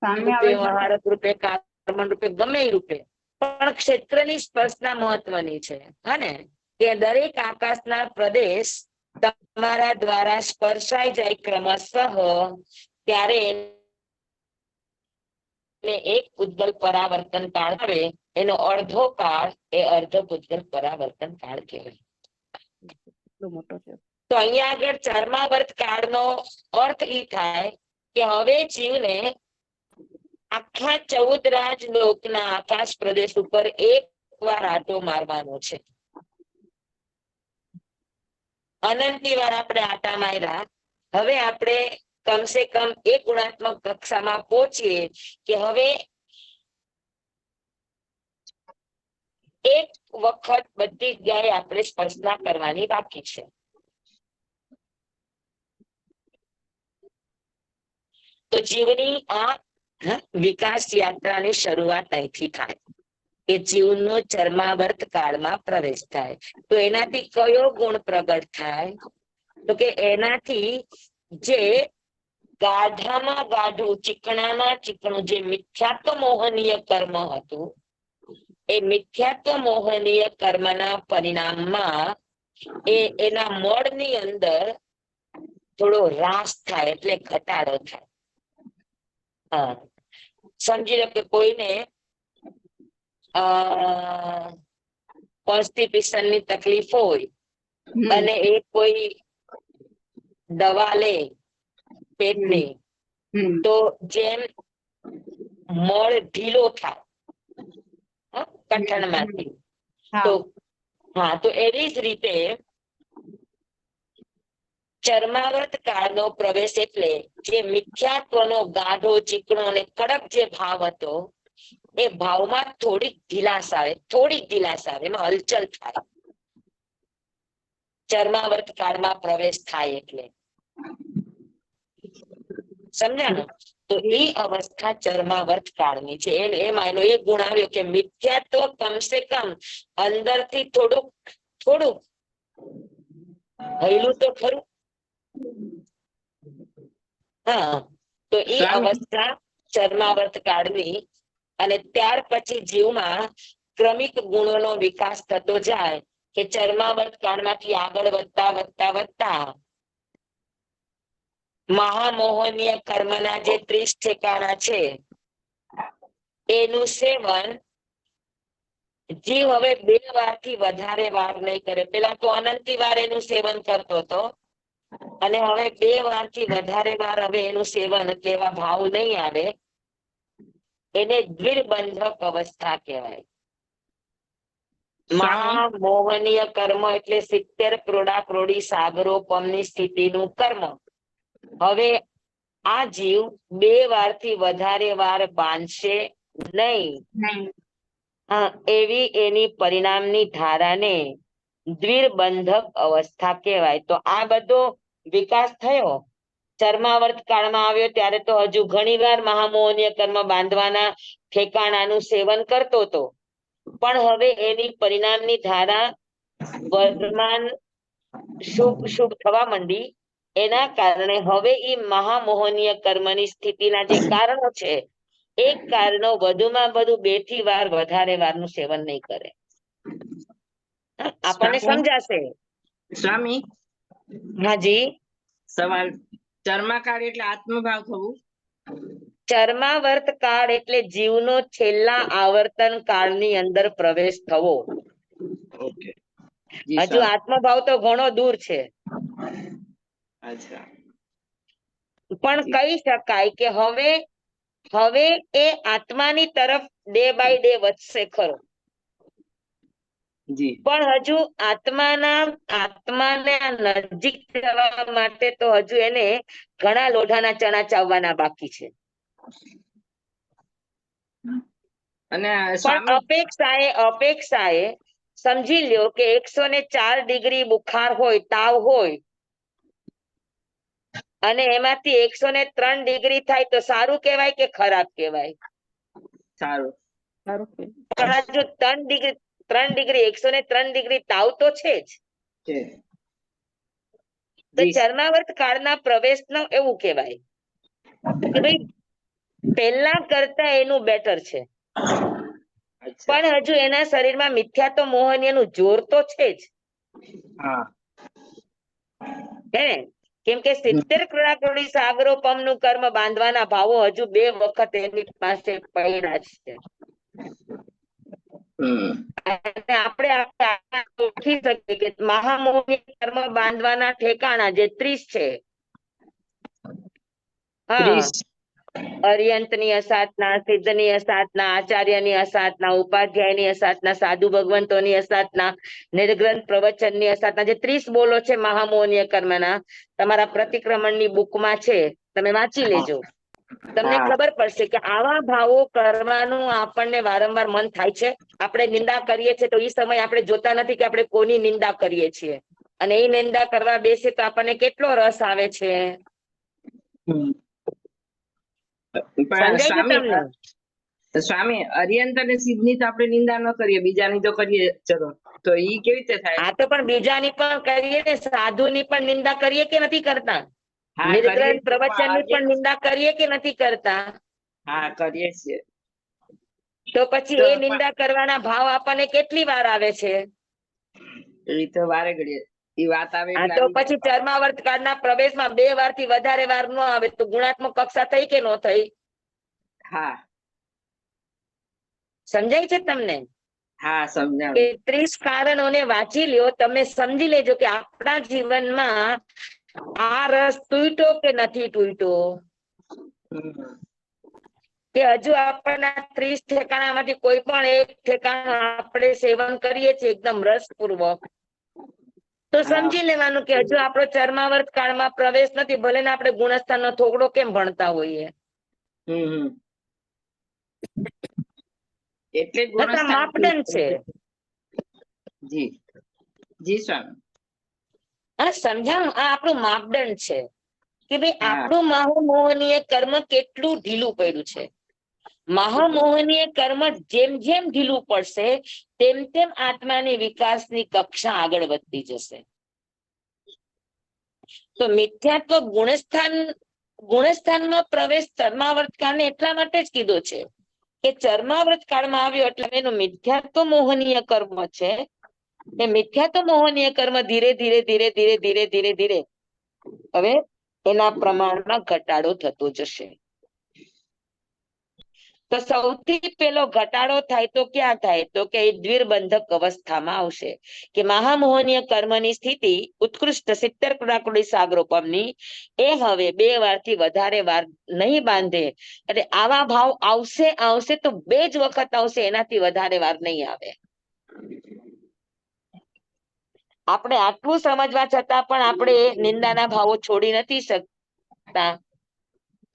સામે રૂપે, આવે મહારથ રૂપે, કાર્મણ રૂપે, ગમે એ રૂપે, પણ ક્ષેત્રની સ્પર્શના મહત્વની છે. હને? કે દરેક આકાશના પ્રદેશ તમારા દ્વારા સ્પર્શાઈ જાય ક્રમશઃ, ત્યારે એક પૂતગલ પરાવર્તન કાળ આવે. એનો અડધો કાળ એ અર્ધ પૂતગલ પરાવર્તન કાળ કહેવાય. એટલો મોટો છે. તો અહીંયા આગળ ચર્માવર્ત કાળનો અર્થ એ થાય કે હવે જીવને આખા 14 રાજલોકના આકાશ પ્રદેશ ઉપર એક વાર આંટો મારવાનો છે. અનંતી વાર આપણે આંટા માર્યા. હવે આપણે કમસે કમ એક ગુણાત્મક કક્ષામાં પહોંચીએ કે હવે એક વખત બધી જગ્યાએ આપણે સ્પર્શના કરવાની બાકી છે. તો જીવની આ વિકાસ યાત્રાની શરૂઆત અહીંથી થાય કે જીવનો ચર્માવર્ત કાળમાં પ્રવેશ થાય. તો એનાથી કયો ગુણ પ્રગટ થાય? તો કે એનાથી જે ગાઢામાં ગાઢું, ચીકણામાં ચીકણું જે મિથ્યાત્વ મોહનીય કર્મ હતું, એ મિથ્યાત્વ મોહનીય કર્મના પરિણામમાં એના મળની અંદર થોડો હ્રાસ થાય, એટલે ઘટાડો થાય. હા, સમજી લો કે કોઈને કોન્સ્ટિપેશન ની તકલીફ હોય અને એ કોઈ દવા લે પેટની, તો જેમ મળ ઢીલો થાય કઠણમાંથી, તો હા, તો એવી જ રીતે ચર્માવર્ત કાળનો પ્રવેશ એટલે જે મિથ્યાત્વનો ગાઢો, ચીકણો અને કડક જે ભાવ હતો, એ ભાવમાં થોડીક ઢીલાસ આવે, એમાં હલચલ થાય. ચર્માવર્ત કાળમાં પ્રવેશ થાય એટલે સમજાણું? તો એ અવસ્થા ચર્માવર્ત કાળની છે. એમાં એનો એક ગુણ આવ્યો કે મિથ્યાત્વ કમસે કમ અંદરથી થોડુંક હૈલું તો ખરું. હા, તો એ અવસ્થા ચર્માવર્ત કાળની. અને ત્યાર પછી જીવમાં ક્રમિક ગુણોનો વિકાસ થતો જાય કે ચર્માવર્ત કાળમાંથી આગળ વધતા વધતા વધતા મહામોહનીય કર્મના જે 30 ઠેકાણા છે એનું સેવન જીવ હવે 2 વારથી વધારે વાર નહીં કરે. પેલા તો અનંતી વાર એનું સેવન કરતો હતો, અને હવે 2 વારથી વધારે વાર હવે એનું સેવન કેવા ભાવ નહીં આવે. એને દ્વિરબંધક અવસ્થા કહેવાય. મહામોહનીય કર્મ એટલે 70 કરોડા કરોડી સાગરો પમની સ્થિતિનું કર્મ હવે આ જીવ 2 વારથી વધારે વાર બાંધશે નહીં. એવી એની પરિણામની ધારાને દ્વિરબંધક અવસ્થા કહેવાય. તો આ બધો વિકાસ થયો ચર્માવર્ત કાળમાં આવ્યો ત્યારે તો હજુ ઘણી વાર મહામોહનીય કર્મ બાંધવાના ઠેકાણાનું સેવન કરતો હતો, પણ હવે એની પરિણામની ધારા વર્તમાન શુભ શુભ થવા માંડી. એના કારણે હવે એ મહામોહનીય કર્મની સ્થિતિના જે કારણો છે એ કારણો વધુમાં વધુ 2 થી વધારે વારનું સેવન નહીં કરે. આપણને સ્વામી સમજાશે. સ્વામી હાજી. સવાલ, ચર્માકાળ એટલે આત્મભાવ થવું? ચર્માવર્ત કાળ એટલે જીવનો છેલ્લા આવર્તન કાળની અંદર પ્રવેશ થવો. ઓકે, જી હજુ સ્વામી. આત્મભાવ તો ઘણો દૂર છે, અચ્છા, પણ કહી શકાય કે હવે એ આત્માની તરફ ડે બાય ડે વધશે ખરો. જી. પણ હજુ આત્માને નજીક જવા માટે તો હજુ એને ઘણા લોઢાના ચણા ચાવવાના બાકી છે. અને પણ સ્વામી અપેક્ષાએ સમજી લ્યો કે 104 ડિગ્રી બુખાર હોય, તાવ હોય, અને એમાંથી 103 ડિગ્રી થાય તો સારું કહેવાય કે ખરાબ કહેવાય? સારું. સારું કે પણ આ જો 3 ડિગ્રી 103 ડિગ્રી તાવ તો છે જ. છે. તો જી. ચર્માવર્ત કાળના પ્રવેશનો એવું કહેવાય કે ભાઈ પહેલા કરતા એનું બેટર છે, અચ્છા. પણ હજુ એના શરીરમાં મિથ્યાત્વ મોહનીયનું જોર તો છે જ. હા. હે ને? કેમ કે 70 કરોડી સાગરોપમનું કર્મ બાંધવાના ભાવો હજુ 2 વખત એની પાસે પડ્યા છે. હમ. અને આપણે ઓળખી શકીએ કે મહામોહી કર્મ બાંધવાના ઠેકાણા જે 30 છે. હા, 30. અરિયંતની અસાધના, સિદ્ધની અસાધના, આચાર્યની અસાધના, ઉપાધ્યાયની અસાધના, સાધુ ભગવંતોની અસાધના, નિર્ગ્રંથ પ્રવચનની અસાધના, જે 30 બોલો છે મહામોહનીય કર્મના, તમારા પ્રતિક્રમણની બુકમાં છે, તમે વાંચી લેજો. તમને હા. ખબર પડશે કે આવા ભાવો કરવાનું આપણને વારંવાર મન થાય છે. આપણે નિંદા કરીએ છીએ તો એ સમય આપણે જોતા નથી કે આપણે કોની નિંદા કરીએ છીએ, અને એ નિંદા કરવા બેસે તો આપણને કેટલો રસ આવે છે. હમ. પણ સમજાય છે તમને? સ્વામી, અરિયંત અને સિદ્ધની તો આપણે નિંદા ન કરીએ, બીજાની તો કરીએ. ચલો, તો ઈ કેવી રીતે થાય? આ તો પણ બીજાની પણ કરીએ ને, સાધુની પણ નિંદા કરીએ કે નથી કરતા? હા, કરીએ નિર્ગ્રંથ છીએ, પણ પ્રવચનની પણ નિંદા કરીએ કે નથી કરતા? હા, કરીએ છીએ. તો પછી તો એ નિંદા કરવાના ભાવ આપણને કેટલી વાર આવે છે? એ તો વારે ઘડીએ ઈ વાત આવે આ એટલે તો આવી પછી જાય. ચર્માવર્ત કાળના પ્રવેશમાં 2 વારથી વધારે વાર ન આવે તો ગુણાત્મક કક્ષા થઈ કે ન થઈ? હા. સમજાય છે તમને? હા, કે સમજાણું. 30 કારણોને વાંચી લ્યો, તમે સમજી લેજો કે આપણા જીવનમાં આ રસ તૂટ્યો કે નથી તૂટ્યો, હમ. કે હજુ આપણના 30 ઠેકાણામાંથી કોઈ પણ એક ઠેકાણું આપણે સેવન કરીએ છીએ એકદમ રસપૂર્વક, તો હા. સમજી લેવાનું કે હજુ આપણો ચર્માવર્ત કાળમાં પ્રવેશ નથી, ભલે ને આપણે ગુણસ્થાનનો થોકડો કેમ ભણતા હોઈએ. હમ. એટલે જ નકર ગુણસ્થાન. માપદંડ છે. જી. જી સ્વામી. આ સમજાણું? આ આપણું માપદંડ છે કે ભાઈ હા. આપણું મહામોહનીય કર્મ કેટલું ઢીલું પડ્યું છે. મહામોહનીય કર્મ જેમ જેમ ઢીલું પડશે તેમ તેમ આત્માની વિકાસની કક્ષા આગળ વધતી જશે. તો મિથ્યાત્વ ગુણસ્થાનમાં પ્રવેશ ચર્માવર્ત કાળને એટલા માટે જ કીધો છે કે ચર્માવર્ત કાળમાં આવ્યો એટલે એનું મિથ્યાત્વ મોહનીય કર્મ છે. એ મિથ્યાત્વ મોહનીય કર્મ ધીરે ધીરે ધીરે ધીરે ધીરે ધીરે ધીરે હવે એના પ્રમાણમાં ઘટાડો થતો જશે. તો સૌથી પેલો ઘટાડો થાય તો ક્યાં થાય? તો કે દ્વિર્બંધક અવસ્થામાં આવશે કે મહામોહનીય કર્મની સ્થિતિ ઉત્કૃષ્ટ 70 કરોડી સાગરોપમની એ હવે 2 વારથી વધારે વાર નહીં બાંધે. એટલે આવા ભાવ આવશે તો 2 જ વખત આવશે, એનાથી વધારે વાર નહીં આવે. આપણે આટલું સમજવા છતાં પણ આપણે નિંદાના ભાવો છોડી નથી શકતા.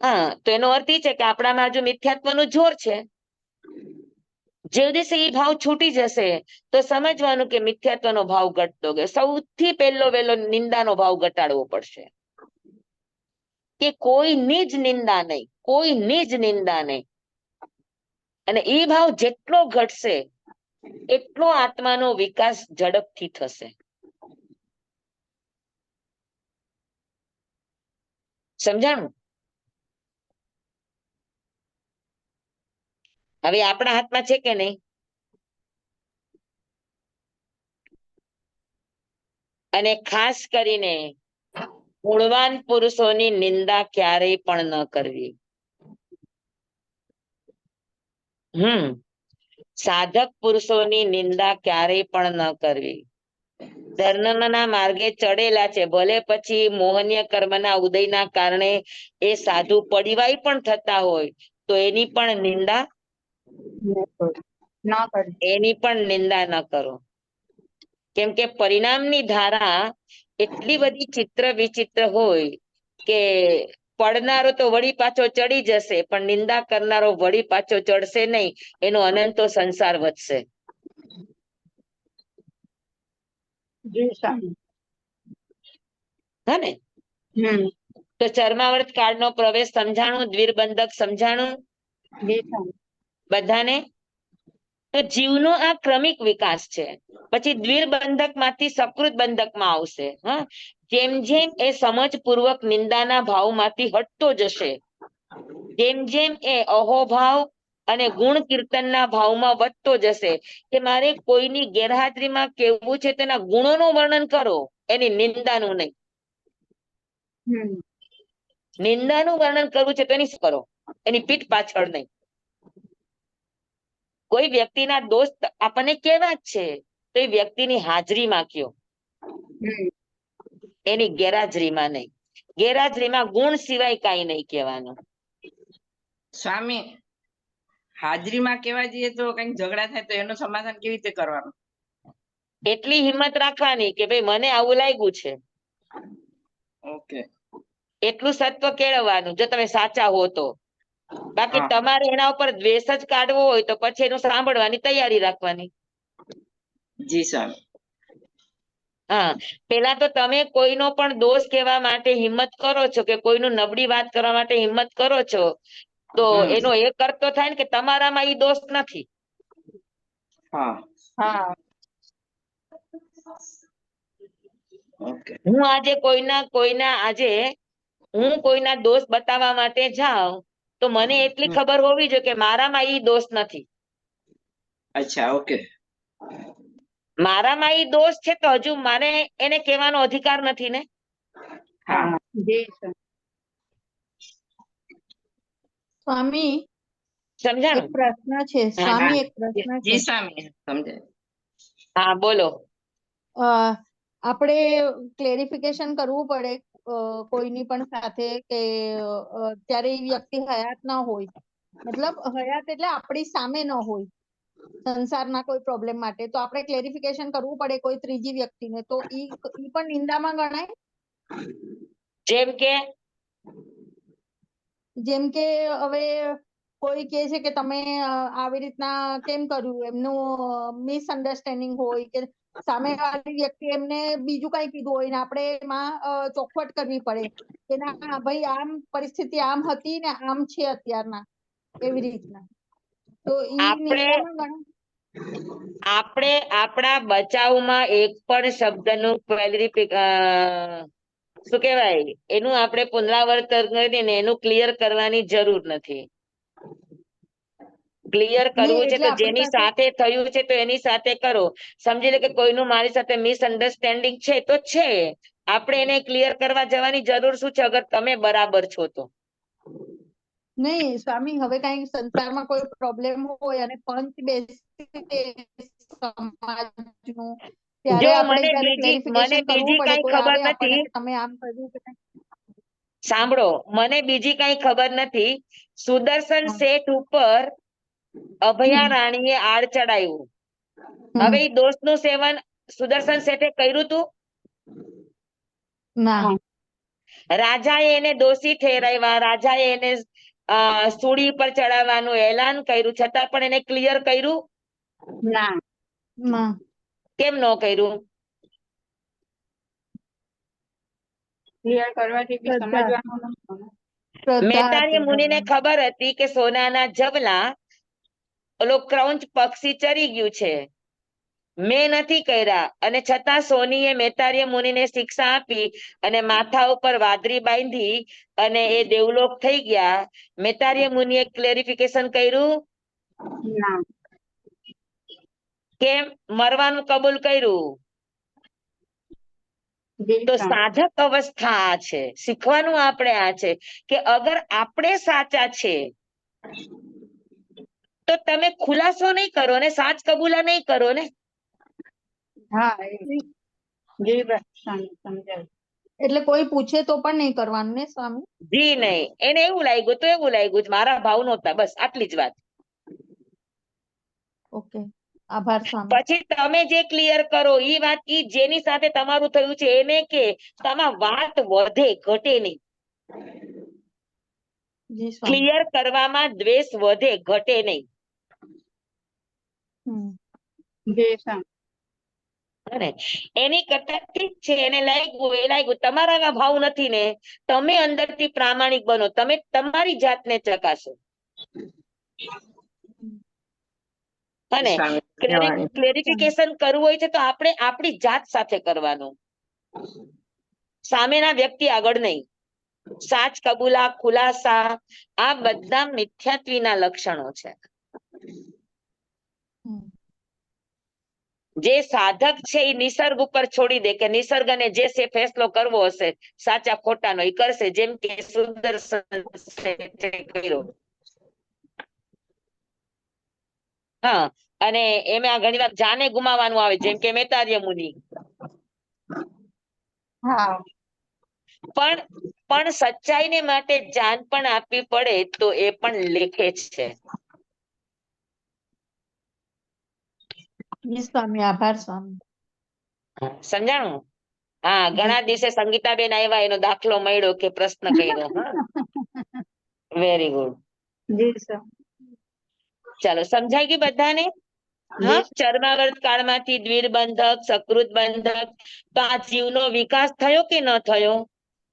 હા, તો એનો અર્થ એ છે કે આપણામાં હજુ મિથ્યાત્વનું જોર છે. જે દિવસે એ ભાવ છૂટી જશે તો સમજવાનું કે મિથ્યાત્વનો ભાવ ઘટતો ગયો. સૌથી વહેલો નિંદાનો ભાવ ઘટાડવો પડશે કે કોઈની જ નિંદા નહીં, કોઈની જ નિંદા નહીં. અને એ ભાવ જેટલો ઘટશે એટલો આત્માનો વિકાસ ઝડપથી થશે. સમજાણું? હવે આપણા હાથમાં છે કે નહીં? અને ખાસ કરીને ગુણવાન પુરુષોની નિંદા ક્યારેય પણ ન કરવી. સાધક પુરુષોની નિંદા ક્યારેય પણ ન કરવી. ધર્મના માર્ગે ચડેલા છે, ભલે પછી મોહનીય કર્મના ઉદયના કારણે એ સાધુ પડીવાય પણ થતા હોય તો એની પણ નિંદા ન કરો. કેમ કે પરિણામની ધારા એટલી બધી ચિત્ર વિચિત્ર હોય કે પડનારો તો વળી પાછો ચડી જશે, પણ નિંદા કરનારો વળી પાછો ચડશે નહીં, એનો અનંતો સંસાર વધશે. હા ને? તો ચર્માવર્ત કાળનો પ્રવેશ સમજાણું, દ્વિરબંધક સમજાણું બધાને? તો જીવનો આ ક્રમિક વિકાસ છે. પછી દ્વિરબંધક માંથી સકૃત બંધકમાં આવશે. જેમ જેમ એ સમજપૂર્વક નિંદાના ભાવમાંથી હટતો જશે, જેમ જેમ એ અહોભાવ અને ગુણ કીર્તનના ભાવમાં વધતો જશે કે મારે કોઈની ગેરહાજરીમાં કેવું છે તેના ગુણોનું વર્ણન કરો, એની નિંદાનું નહીં. નિંદાનું વર્ણન કરવું છે તો એની કરો, એની પીઠ પાછળ નહીં. કોઈ વ્યક્તિના દોસ્ત આપણને કેવા જ છે તો એ વ્યક્તિની હાજરીમાં કયો, એની ગેરહાજરીમાં નહીં. ગેરહાજરીમાં ગુણ સિવાય કાંઈ નહીં કહેવાનું. સ્વામી, હાજરીમાં કેવા જઈએ તો કઈક ઝઘડા થાય તો એનું સમાધાન કેવી રીતે કરવાનું? એટલી હિંમત રાખવાની કે ભાઈ મને આવું લાગ્યું છે, ઓકે, એટલું સત્વ કેળવવાનું જો તમે સાચા હો તો. બાકી હા. તમારે એના ઉપર દ્વેષ જ કાઢવો હોય તો પછી એનું સાંભળવાની તૈયારી રાખવાની. જી સ્વામી. હા, પેલા તો તમે કોઈનો પણ દોષ કહેવા માટે હિંમત કરો છો કે કોઈનું નબળી વાત કરવા માટે હિંમત કરો છો તો એનો એ કરતો થાય ને કે તમારામાં ઈ દોષ નથી. હા, ઓકે. હું આજે કોઈના દોષ બતાવવા માટે જાઉં તો મને એટલી ખબર હોવી જોઈએ કે મારામાં ઈ દોષ નથી. અચ્છા, ઓકે. મારામાં ઈ દોષ છે તો હજુ મારે એને કહેવાનો અધિકાર નથી ને. હા, સ્વામી એક સમજાણું? પ્રશ્ન છે. હા, સ્વામી એક પ્રશ્ન છે. જી સ્વામી, સમજાય. હા બોલો. આપણે ક્લેરિફિકેશન કરવું પડે કોઈની પણ સાથે કે ત્યારે એ વ્યક્તિ હયાત ન હોય, મતલબ હયાત એટલે આપણી સામે ન હોય સંસારના કોઈ પ્રોબ્લેમ માટે, તો આપણે ક્લેરિફિકેશન કરવું પડે કોઈ ત્રીજી વ્યક્તિને, તો ઈ પણ નિંદામાં ગણાય? જેમ કે હવે કોઈ કહે છે કે તમે આવી રીતના કેમ કર્યું, એમનું મિસઅન્ડરસ્ટેન્ડિંગ હોય કે સામેવાળી વ્યક્તિ એમને બીજું કઈ કીધું હોય ને આપણે એમાં ચોખવટ કરવી પડે કે ના ભાઈ આમ પરિસ્થિતિ આમ હતી ને આમ છે અત્યારના, એવી રીતના, તો ઈ નિંદામાં ગણાય? આપણે આપણા બચાવમાં એક પણ શબ્દનું શું કહેવાય એનું આપણે પુનરાવર્તન કરીને એનું ક્લિયર કરવાની જરૂર નથી. ક્લિયર કરવું છે તો જેની સાથે થયું છે તો એની સાથે કરો. સમજી લે કે કોઈનું મારી સાથે મિસઅન્ડરસ્ટેન્ડિંગ છે તો છે, આપણે એને ક્લિયર કરવા જવાની જરૂર શું છે અગર તમે બરાબર છો તો. નહીં સ્વામી, હવે કઈ સંસારમાં કોઈ પ્રોબ્લેમ હોય અને પંચ બેસે સમાજનું, ત્યારે જો આપણે મને જયારે બીજી ક્લેરિફિકેશન કરવું પડે, કઈ કોઈ ખબર આવે આપણને નથી. કે તમે આમ કર્યું કે સાંભળો, મને બીજી કઈ ખબર નથી. સુદર્શન શેઠ ઉપર અભયા રાણીએ આડ ચડાયું. હવે એ દોષનું સેવન સુદર્શન શેઠે કર્યું તું? ના. રાજાએ એને દોષી ઠેરાવ્યા, રાજાએ એને સૂળી પર ચડાવવાનું એલાન કર્યું, છતાં પણ એને ક્લિયર કર્યું? ના. કેમ ન કર્યું? ક્લિયર કરવાથી બી સમજવાનું મહેતાની મુનિને ખબર હતી કે સોનાના જબલા ઓલો ક્રૌંચ પક્ષી ચરી ગયું છે, મેં નથી કર્યા અને છતાં સોનીએ મેતાર્ય મુનિને શિક્ષા આપી અને માથા ઉપર વાદળી બાંધી અને એ દેવલોક થઈ ગયા. મેતાર્ય મુનિએ ક્લેરિફિકેશન કર્યું ના. કે મરવાનું કબૂલ કર્યું. જી તો સ્વામી. સાધક અવસ્થા આ છે. શીખવાનું આપણે આ છે કે અગર આપણે સાચા છે તો તમે ખુલાસો નહીં કરો ને, સાચ કબૂલા નહીં કરો ને. હા જી સ્વામી સમજાયું. એટલે કોઈ પૂછે તો પણ નહીં કરવાનું ને સ્વામી? જી નહીં. એને એવું લાગ્યું તો એવું લાગ્યું, મારા ભાવ નહોતા, બસ આટલી જ વાત. ઓકે, આભાર સ્વામી. પછી તમે જે ક્લિયર કરો ઈ વાત, ઈ જેની સાથે તમારું થયું છે એને કે તમાર વાત વધે ઘટે નહીં. જી સ્વામી. ક્લિયર કરવામાં દ્વેષ વધે ઘટે નહીં. હમ. જી સ્વામી. ને એની કરતા ઠીક છે, એને લાગ્યું તમારા ભાવ નથી ને, તમે અંદરથી પ્રામાણિક બનો, તમે તમારી જાતને ચકાસો. અને સ્વામી ધન્યવાદ. ક્લેરિફિકેશન કરવું હોય છે તો આપણે આપણી જાત સાથે કરવાનું, સામેના વ્યક્તિ આગળ નહીં. સાચ કબૂલા, ખુલાસા, આ બધા મિથ્યાત્વીના લક્ષણો છે. હમ. જે સાધક છે એ નિસર્ગ ઉપર છોડી દે કે નિસર્ગને જે છે ફેસલો કરવો હશે સાચા ખોટાનો એ કરશે, જેમ કે સુદર્શન શેઠે કર્યો. હા, અને એમાં ઘણી વાર જાને ગુમાવવાનું આવે, જેમ કે મેતાર્ય મુનિ. હા પણ સચ્ચાઈને માટે જાન પણ આપવી પડે તો એ પણ લેખે છે. જી સ્વામી, આભાર સ્વામી. સમજાણું? હા, ઘણા દિવસે સંગીતાબેન આવ્યા, એનો દાખલો મળ્યો કે પ્રશ્ન કર્યો. હા, વેરી ગુડ. જી સ્વામી. ચાલો, સમજાઈ ગયું બધાને? હા, ચર્માવર્ત કાળમાંથી દ્વિરબંધક, સકૃત બંધક, તો આ જીવનો વિકાસ થયો કે ન થયો?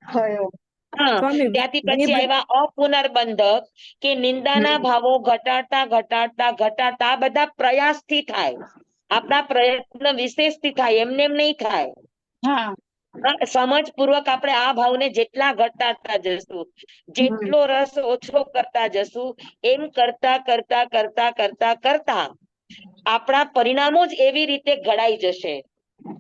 થયો. હા, સ્વામી ત્યાંથી પછી આવ્યા અપુનર્બંધક, કે નિંદાના ભાવો ઘટાડતા ઘટાડતા ઘટાડતા આ બધા પ્રયાસથી થાય, આપણા પ્રયત્ન વિશેષથી થાય, એમને એમ નહીં થાય. હા સમજપૂર્વક આપણે આ ભાવને જેટલા ઘટાડતા જશું, જેટલો રસ ઓછો કરતા જશું, એમ કરતા કરતા કરતા કરતા કરતા આપણા પરિણામો જ એવી રીતે ઘડાઈ જશે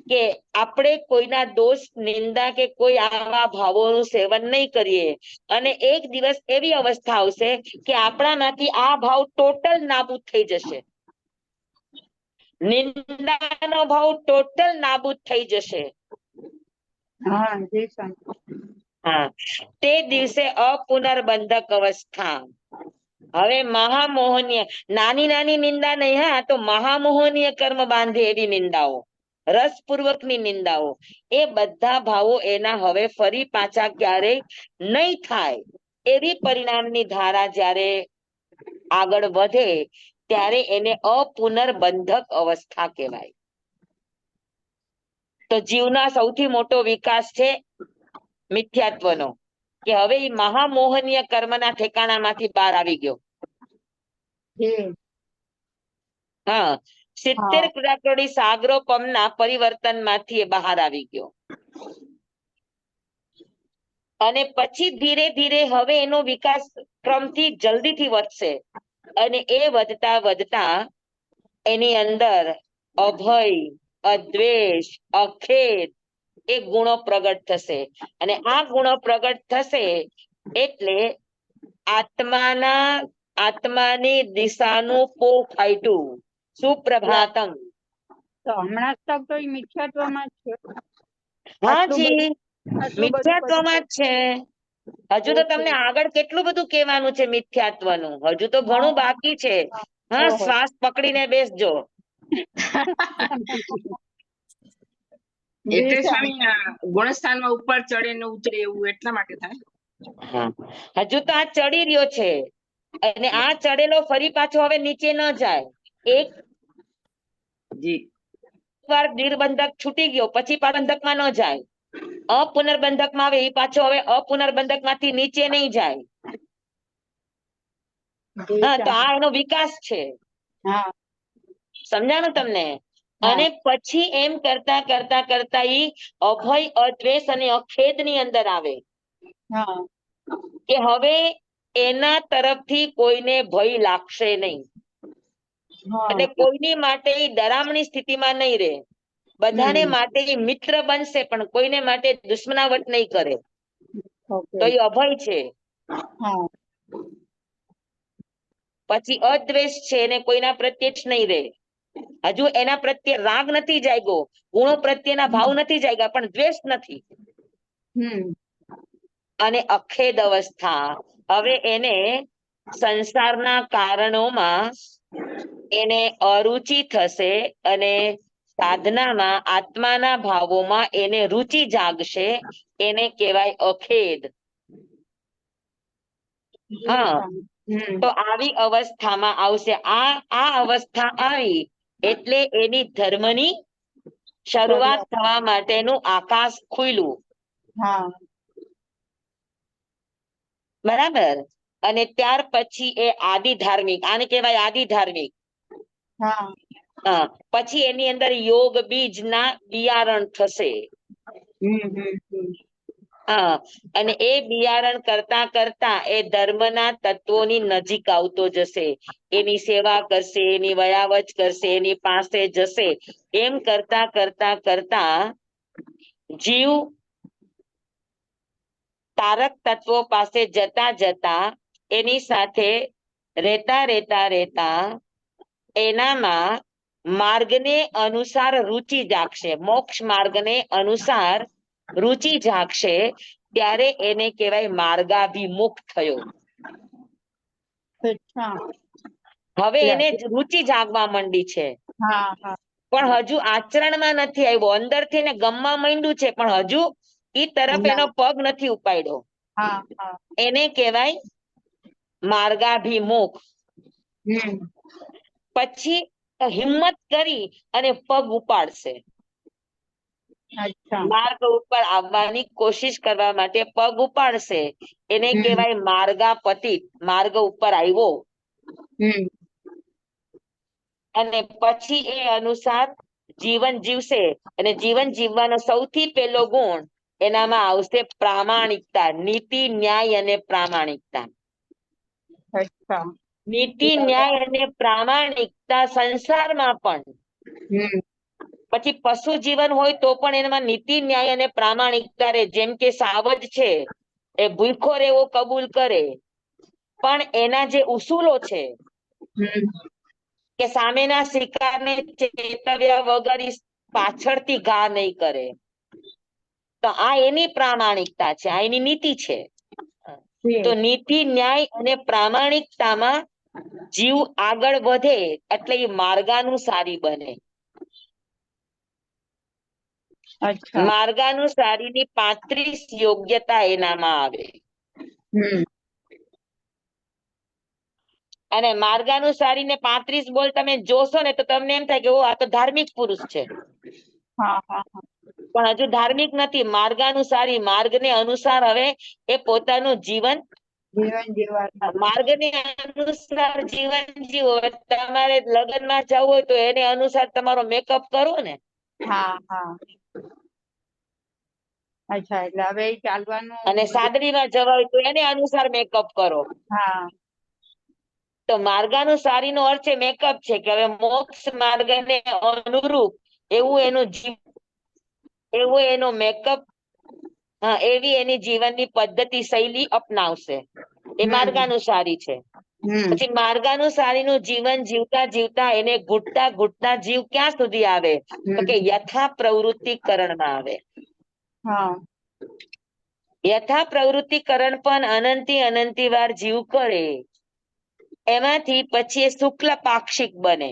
કે આપણે કોઈના દોષ, નિંદા કે કોઈ આવા ભાવોનું સેવન નહીં કરીએ. અને એક દિવસ એવી અવસ્થા આવશે કે આપણામાંથી આ ભાવ ટોટલ નાબૂદ થઈ જશે. નિંદાનો ભાવ ટોટલ નાબૂદ થઈ જશે. હા જી સ્વામી. હા, તે દિવસે અપુનર્બંધક અવસ્થા. હવે મહામોહનીય, નાની નાની નિંદા નહીં, હા, તો મહામોહનીય કર્મ બાંધે એવી નિંદાઓ, રસપૂર્વકની નિંદાઓ, એ બધા ભાવો એના હવે ફરી પાછા ક્યારેય નહીં થાય એવી પરિણામની ધારા જ્યારે આગળ વધે ત્યારે એને અપુનર્બંધક અવસ્થા કહેવાય. તો જીવના સૌથી મોટો વિકાસ છે મિથ્યાત્વનો, કે હવે એ મહામોહનીય કર્મના ઠેકાણામાંથી બહાર આવી ગયો. જી. હા, 70 કરોડી સાગરોપમના પરિવર્તનમાંથી એ બહાર આવી ગયો. અને પછી ધીરે ધીરે હવે એનો વિકાસ ક્રમથી જલ્દીથી વધશે, અને એ વધતા વધતા એની અંદર અભય, અદ્વેષ, અખેદ એ ગુણો પ્રગટ થશે. અને આ ગુણો પ્રગટ થશે એટલે આત્માની દિશાનું પો ફાટ્યું. સુપ્રભાતમ. તો હમણાં તક તો એ મિથ્યાત્વમાં જ છે. હાજી, આટલું બધું મિથ્યાત્વમાં જ છે. હજુ તો તમને આગળ કેટલું બધું કહેવાનું છે મિથ્યાત્વનું, હજુ તો ઘણું બાકી છે. હા, ઓહો. શ્વાસ પકડીને બેસજો. એટલે સ્વામી ગુણસ્થાનમાં ઉપર ચડે ને ઉતરે એવું એટલા માટે થાય. હા, હજુ તો આ ચડી રહ્યો છે, અને આ ચડેલો ફરી પાછો હવે નીચે ન જાય. એક જી. વાર નિર્બંધક છૂટી ગયો પછી બંધકમાં ન જાય, અપુનર્બંધકમાં આવે એ પાછો હવે અપુનર્બંધકમાંથી નીચે નહીં જાય. હા, તો આ એનો વિકાસ છે. હા સમજાણું તમને? અને પછી એમ કરતા કરતા કરતા ઈ અભય અદ્વેષ અને અખેદ ની અંદર આવે હા કે હવે એના તરફથી કોઈને ભય લાગશે નહીં. હા એટલે કોઈની માટે ઈ ડરામણી સ્થિતિમાં નહીં રહે. બધાને માટે ઈ મિત્ર બનશે પણ કોઈને માટે દુશ્મનાવટ નહીં કરે. ઓકે તો એ અભય છે. હા પછી અદ્વેષ છે, એને કોઈના પ્રત્યે જ નહીં રહે. હજુ એના પ્રત્યે રાગ નથી જાગ્યો, ગુણો પ્રત્યેના ભાવ નથી જાગ્યા, પણ દ્વેષ નથી. અને અખેદ અવસ્થા, હવે એને સંસારના કારણોમાં એને અરુચિ થશે અને સાધનામાં આત્માના ભાવોમાં એને રુચિ જાગશે, એને કહેવાય અખેદ. હા, તો આવી અવસ્થામાં આવશે. આ અવસ્થા આવી એટલે એની ધર્મની શરૂઆત થવા માટેનું આકાશ ખુલ્યું. હા બરાબર. અને ત્યાર પછી એ આદિ ધાર્મિક, આને કહેવાય આદિ ધાર્મિક. હા હા, પછી એની અંદર યોગ બીજ ના બિયારણ થશે. હા, અને એ બિયારણ કરતા કરતા એ ધર્મના તત્વોની નજીક આવતો જશે. એની સેવા કરશે, એની વયાવચ કરશે, એની પાસે જશે. એમ કરતા કરતા કરતા જીવ તારક તત્વો પાસે જતા જતા એની સાથે રહેતા એનામાં માર્ગને અનુસાર રુચિ જાગશે. મોક્ષ માર્ગને અનુસાર રુચિ જાગશે, ત્યારે એને કહેવાય માર્ગાભિમુખ થયો. અચ્છા હવે એને રુચિ જાગવા માંડી છે, હા હા પણ હજુ આચરણમાં નથી આવ્યો. અંદરથી એને ગમવા માંડ્યું છે, પણ હજુ ઈ તરફ એનો પગ નથી ઉપાડ્યો. હા હા એને કહેવાય માર્ગાભિમુખ. પછી હિંમત કરી અને પગ ઉપાડશે. અચ્છા માર્ગ ઉપર આવવાની કોશિશ કરવા માટે પગ ઉપાડશે, એને કહેવાય માર્ગાપતિત. માર્ગ ઉપર આવ્યો અને પછી એ અનુસાર જીવન જીવશે. અને જીવન જીવવાનો સૌથી પહેલો ગુણ એનામાં આવશે પ્રામાણિકતા, નીતિ, ન્યાય અને પ્રામાણિકતા. અચ્છા નીતિ, ન્યાય અને પ્રામાણિકતા સંસારમાં પણ. પછી પશુ જીવન હોય તો પણ એનામાં નીતિ, ન્યાય અને પ્રામાણિકતા રહે. જેમ કે સાવજ છે, એ ભૂખો રહેવો કબૂલ કરે, પણ એના જે ઉસૂલો છે કે સામેના શિકારને ચેતવ્યા વગર ઈ પાછળથી ઘા નહીં કરે, તો આ એની પ્રામાણિકતા છે, આ એની નીતિ છે. તો નીતિ, ન્યાય અને પ્રામાણિકતામાં જીવ આગળ વધે એટલે એ માર્ગાનુસારી બને. અચ્છા માર્ગાનુસારીની 35 યોગ્યતા એનામાં આવે. અને માર્ગાનુસારીને 35 બોલ તમે જોશો ને તો તમને એમ થાય કે ઓ આ તો ધાર્મિક પુરુષ છે, હા હા હા પણ હજુ ધાર્મિક નથી. માર્ગાનુસારી, માર્ગને અનુસાર હવે એ પોતાનું જીવન જીવન જીવવા માર્ગને અનુસાર જીવન જીવો. તમારે લગ્નમાં જવું હોય તો એને અનુસાર તમારો મેકઅપ કરો ને. હા હા અચ્છા એટલે હવે ઈ ચાલવાનું અને સાદડીમાં જવા હોય તો એને અનુસાર મેકઅપ કરો. હા તો માર્ગાનુસારીનો અર્થ છે મેકઅપ છે, કે હવે મોક્ષ માર્ગને અનુરૂપ એવું એનું એવું એનો મેકઅપ, એવી એની જીવનની પદ્ધતિ શૈલી અપનાવશે. એ માર્ગાનુસારી છે. પછી માર્ગાનુસારીનું જીવન જીવતા જીવતા એને ઘૂટતા જીવ ક્યાં સુધી આવે? તો કે યથા પ્રવૃત્તિકરણમાં આવે. હા યથા પ્રવૃત્તિકરણ પણ અનંતી વાર જીવ કરે, એમાંથી પછી એ શુક્લ પાક્ષિક બને.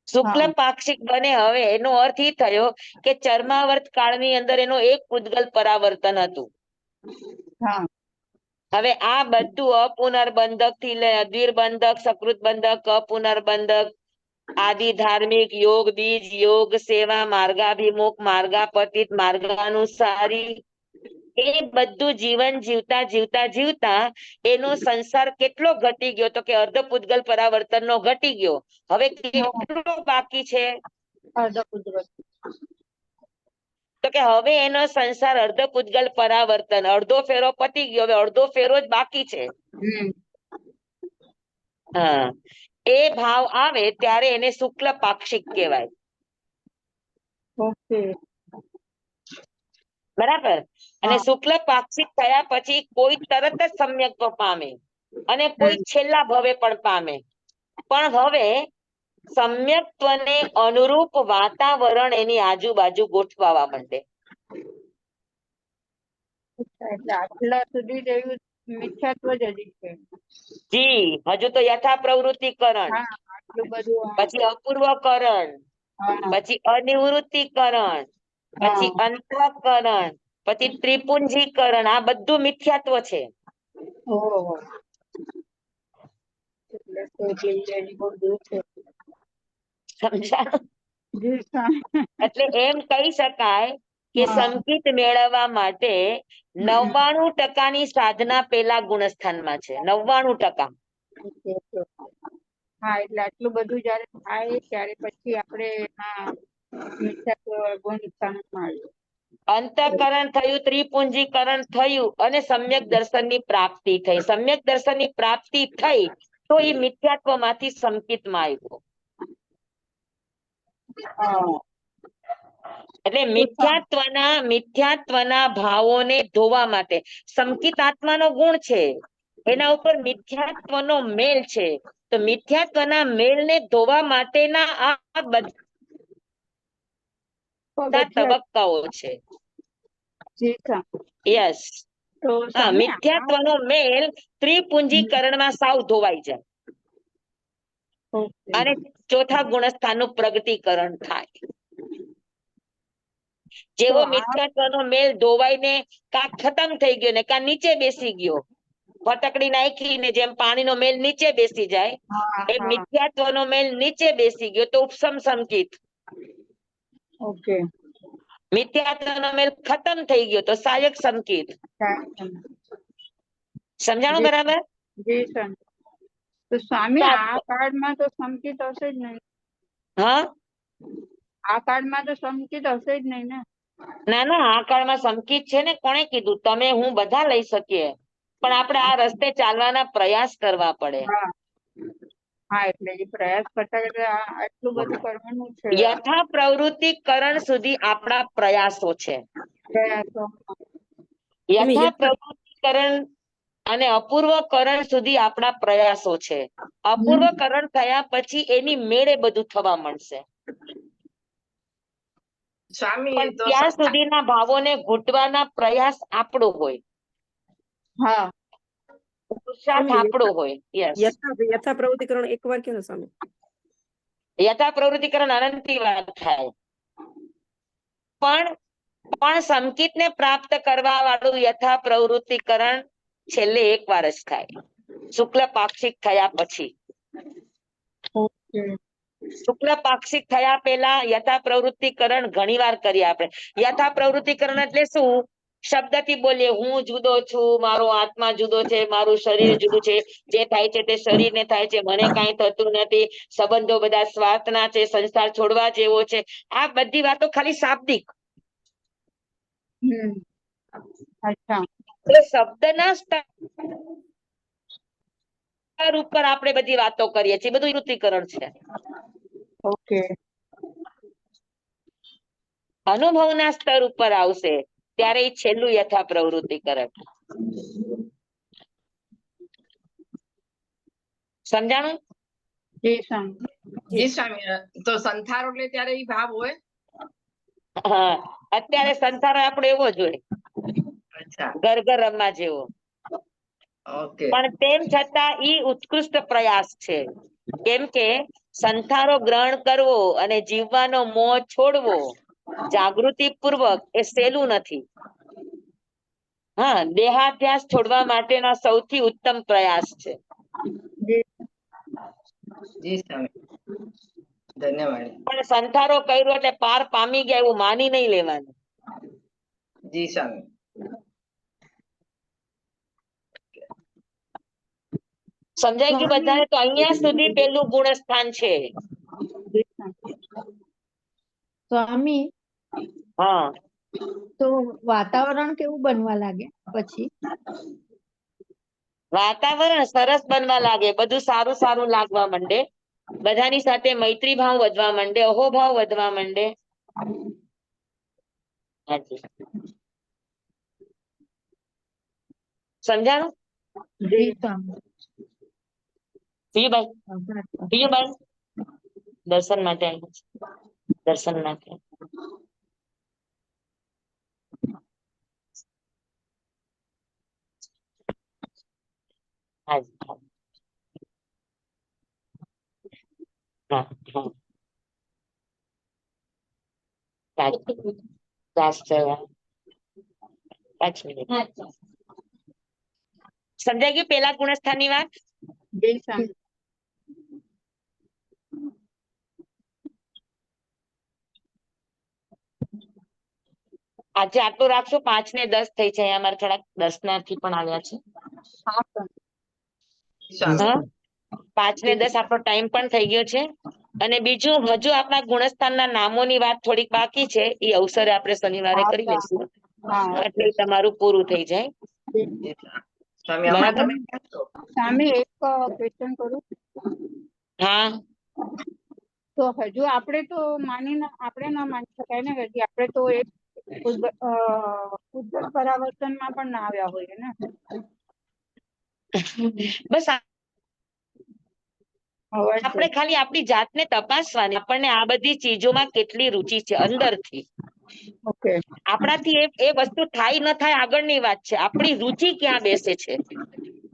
શુક્લ પાક્ષિક બને. હવે એનો અર્થ એ થયો કે ચર્માવર્ત કાળની અંદર એનો એક પૂતગલ પરાવર્તન હતું. હા હવે આ બધું અપુનર્બંધક થી લઈ દ્વિર્બંધક, સકૃત બંધક, અપુનર્બંધક, આદિ ધાર્મિક, યોગ બીજ, યોગ સેવા, માર્ગાભિમુખ, માર્ગાપતિત, માર્ગાનુસારી, એ બધું જીવન જીવતા જીવતા જીવતા એનો સંસાર કેટલો ઘટી ગયો, તો કે અર્ધ પૂતગલ પરાવર્તનનો ઘટી ગયો. હવે કેટલો બાકી છે? અર્ધ કુદરત. તો કે હવે એનો સંસાર અર્ધ પૂતગલ પરાવર્તન, અડધો ફેરો પતી ગયો, હવે અડધો ફેરો જ બાકી છે. હા, એ ભાવ આવે ત્યારે એને શુક્લ પાક્ષિક કહેવાય. ઓકે. બરાબર. અને હા. શુક્લ પાક્ષિક થયા પછી કોઈ તરત જ સમ્યક્ત્વ પામે અને કોઈ છેલ્લા ભવે પણ પામે. પણ હવે સમ્યક્ત્વને અનુરૂપ વાતાવરણ એની આજુબાજુ ગોઠવાવા માંડે. એટલે આટલા સુધી જ એવું મિથ્યાત્વ જ હજી છે. જી, હજુ તો યથા પ્રવૃત્તિકરણ, હા, આટલું બધું. પછી અપૂર્વકરણ, હા, પછી અનિવૃત્તિકરણ, પછી હા. અંતઃકરણ, પછી ત્રિપુંજીકરણ, આ બધું મિથ્યાત્વ છે. ઓહો. એટલે તો હજી બહુ દૂર છે. સમજાણું? જી સ્વામી. એટલે એમ કહી શકાય કે હા. સંકિત મેળવવા માટે 99% સાધના પેલા ગુણસ્થાનમાં છે. 99%. Okay, okay. હા, એટલે આટલું બધું જયારે થાય ત્યારે પછી આપણે એમાં મિથ્યાત્વ ગુણ સ્થાનમાં આવ્યું. અંતઃકરણ થયું, ત્રિપુંજીકરણ થયું અને સમ્યક દર્શનની પ્રાપ્તિ થઈ. સમ્યક દર્શનની પ્રાપ્તિ થઈ તો એ મિથ્યાત્વમાંથી સંકિતમાં આવ્યો. હા. એટલે મિથ્યાત્વના ભાવોને ધોવા માટે સંકિત આત્માનો ગુણ છે, એના ઉપર મિથ્યાત્વનો મેલ છે. તો મિથ્યાત્વના મેલને ધોવા માટેના આ બધા તબક્કાઓ છે. જી સ્વામી. યસ. તો હા, સ્વામી મિથ્યાત્વનો મેલ ત્રિપુંજીકરણમાં સાવ ધોવાઈ જાય ઓકે. અને ચોથા ગુણસ્થાનનું પ્રગટીકરણ થાય. જેવો મિથ્યાત્વનો મેલ ધોવાઈને કા ખતમ થઈ ગયો ને કા નીચે બેસી ગયો, ફટકડી નાખીને જેમ પાણીનો મેલ નીચે બેસી જાય, હા, એ હા. મિથ્યાત્વનો મેલ નીચે બેસી ગયો તો ઉપસમ સંકિત. ઓકે. મિથ્યાત્વનો મેલ ખતમ થઈ ગયો તો સહાયક સંકિત. સમજાણું જી બરાબર? જી સ્વામી. તો સ્વામી આ કાર્ડમાં તો સંકિત હશે જ નહીં. હા, આ કાર્ડમાં તો સંકિત હશે જ નહીં ને. ના ના, આ કાળમાં સંકિત છે ને. કોણે કીધું? તમે હું બધા લઈ શકીએ, પણ આપણે આ રસ્તે ચાલવાના પ્રયાસ કરવા પડે. હા. હા, એટલે એ પ્રયાસ કરતા કરતા આટલું બધું કરવાનું છે. યથા પ્રવૃત્તિકરણ સુધી આપણા પ્રયાસો છે. પ્રયાસો. યથા પ્રવૃત્તિકરણ અને અપૂર્વકરણ સુધી આપણા પ્રયાસો છે. અપૂર્વકરણ થયા પછી એની મેળે બધું થવા મળશે. સ્વામી પણ તો ત્યાં સુધીના ભાવોને ઘૂંટવાના પ્રયાસ આપણો હોય, હા. પુરુષાર્થ આપણો હોય. યસ. યથા પ્રવૃત્તિકરણ એકવાર કહો ને સ્વામી. યથા પ્રવૃત્તિકરણ અનંતી વાર થાય, પણ સંકિતને પ્રાપ્ત કરવા વાળું યથા પ્રવૃત્તિકરણ છેલ્લે એક વાર જ થાય, શુક્લ પાક્ષિક થયા પછી. ઓકે. શુક્લ પાક્ષિક થયા પહેલા યથા પ્રવૃત્તિકરણ ઘણી વાર કરીએ આપણે. યથા પ્રવૃત્તિકરણ એટલે શું? શબ્દથી બોલીએ, હું જુદો છું, મારો આત્મા જુદો છે, મારું શરીર જુદું છે, જે થાય છે તે શરીરને થાય છે, મને કાંઈ થતું નથી, સંબંધો બધા સ્વાર્થના છે, સંસાર છોડવા જેવો છે. આ બધી વાતો ખાલી શાબ્દિક. અચ્છા. એટલે શબ્દના સ્તર ઉપર આપણે બધી વાતો કરીએ છીએ, બધું વૃત્તિકરણ છે. ઓકે. અનુભવના સ્તર ઉપર આવશે ત્યારે એ છેલ્લું યથા પ્રવૃત્તિકરણ. સમજાણું? જી સ્વામી. જી સ્વામી. તો સંથારો એટલે ત્યારે એ ભાવ હોય. હા, અત્યારે સંસાર આપણો એવો જ હોય, અચ્છા. ઘર ઘર રમવા જેવો. ઓકે. પણ તેમ છતાં ઈ ઉત્કૃષ્ટ પ્રયાસ છે. કેમ કે સંથારો ગ્રહણ કરવો અને જીવવાનો મોહ છોડવો જાગૃતિ પૂર્વક એ સહેલું નથી. હા, દેહાધ્યાસ છોડવા માટેના સૌથી ઉત્તમ પ્રયાસ છે. જી સ્વામી. ધન્યવાદ. પણ સંથારો કર્યો એટલે પાર પામી ગયા એવું માની નહીં લેવાનું. જી સ્વામી. સમજાઈ ગયું બધાને? તો અહીંયા સુધી પેલું ગુણસ્થાન છે. સ્વામી, હા, તો વાતાવરણ કેવું બનવા લાગે પછી? વાતાવરણ સરસ બનવા લાગે, બધું સારું સારું લાગવા માંડે, બધાની સાથે મૈત્રી ભાવ વધવા માંડે, અહોભાવ વધવા માંડે. હાજી, સમજાણું? જી સ્વામી. પિયુભાઈ દર્શન માટે આવ્યા છે, દર્શન માટે. હાજી, હા, હા. સમજાઈ ગયું પેલા ગુણસ્થાન ની વાત? જી સ્વામી. આજે આટલું રાખશો, 5 ને 10 થઈ છે. અમારે થોડાક દર્શનાર્થી પણ આવ્યા છે. હા સ્વામી. હા, 5 ને 10 આપણો ટાઈમ પણ થઈ ગયો છે. અને બીજું, હજુ આપણા ગુણસ્થાનના નામોની વાત થોડીક બાકી છે, એ અવસરે આપણે શનિવારે હા કરી લઈશું, હા. એટલે તમારું પૂરું થઈ જાય. સ્વામી આમાં બરાબર? તમે કેમ છો? સ્વામી, એક ક્વેશ્ચન કરું? હા, તો હજુ આપણે તો આપણે ના માની શકાય ને, હજી આપણે તો એક ઉદ્ગત પરાવર્તનમાં પણ ના આવ્યા હોઈએ ને. બસ અવાજ છે. આપણે ખાલી આપણી જાતને તપાસવાની, આપણને આ બધી ચીજોમાં કેટલી રુચિ છે અંદરથી. ઓકે. આપણાથી એ વસ્તુ થાય ન થાય આગળની વાત છે, આપણી રુચિ ક્યાં બેસે છે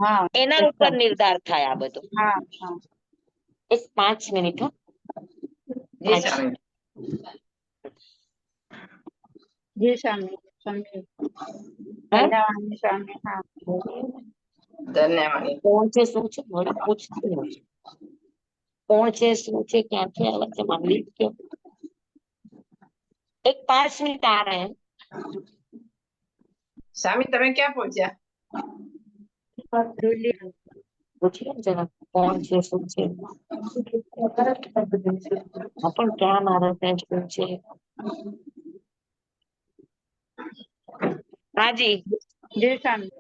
હા. એના ઉપર નિર્ધાર થાય આ બધો. હા હા. એક 5 મિનિટ. હો, જી સ્વામી. જી સ્વામી. સ્વામી. હા? ધન્યવાદ સ્વામી. હા. ધન્યવાદ. કોણ છે, શું છે, વળી પૂછતી હોય છે. કોણ છે, શું છે, ક્યાંથી આવે છે, મંદિર કે? એક 5 મિનિટ આ રહે. સ્વામી તમે ક્યાં પહોંચ્યા? પૂછી લો જરા, કોણ છે, શું છે. હા, પણ ક્યાં મારા ત્યાં શું છે? હાજી. જી સ્વામી.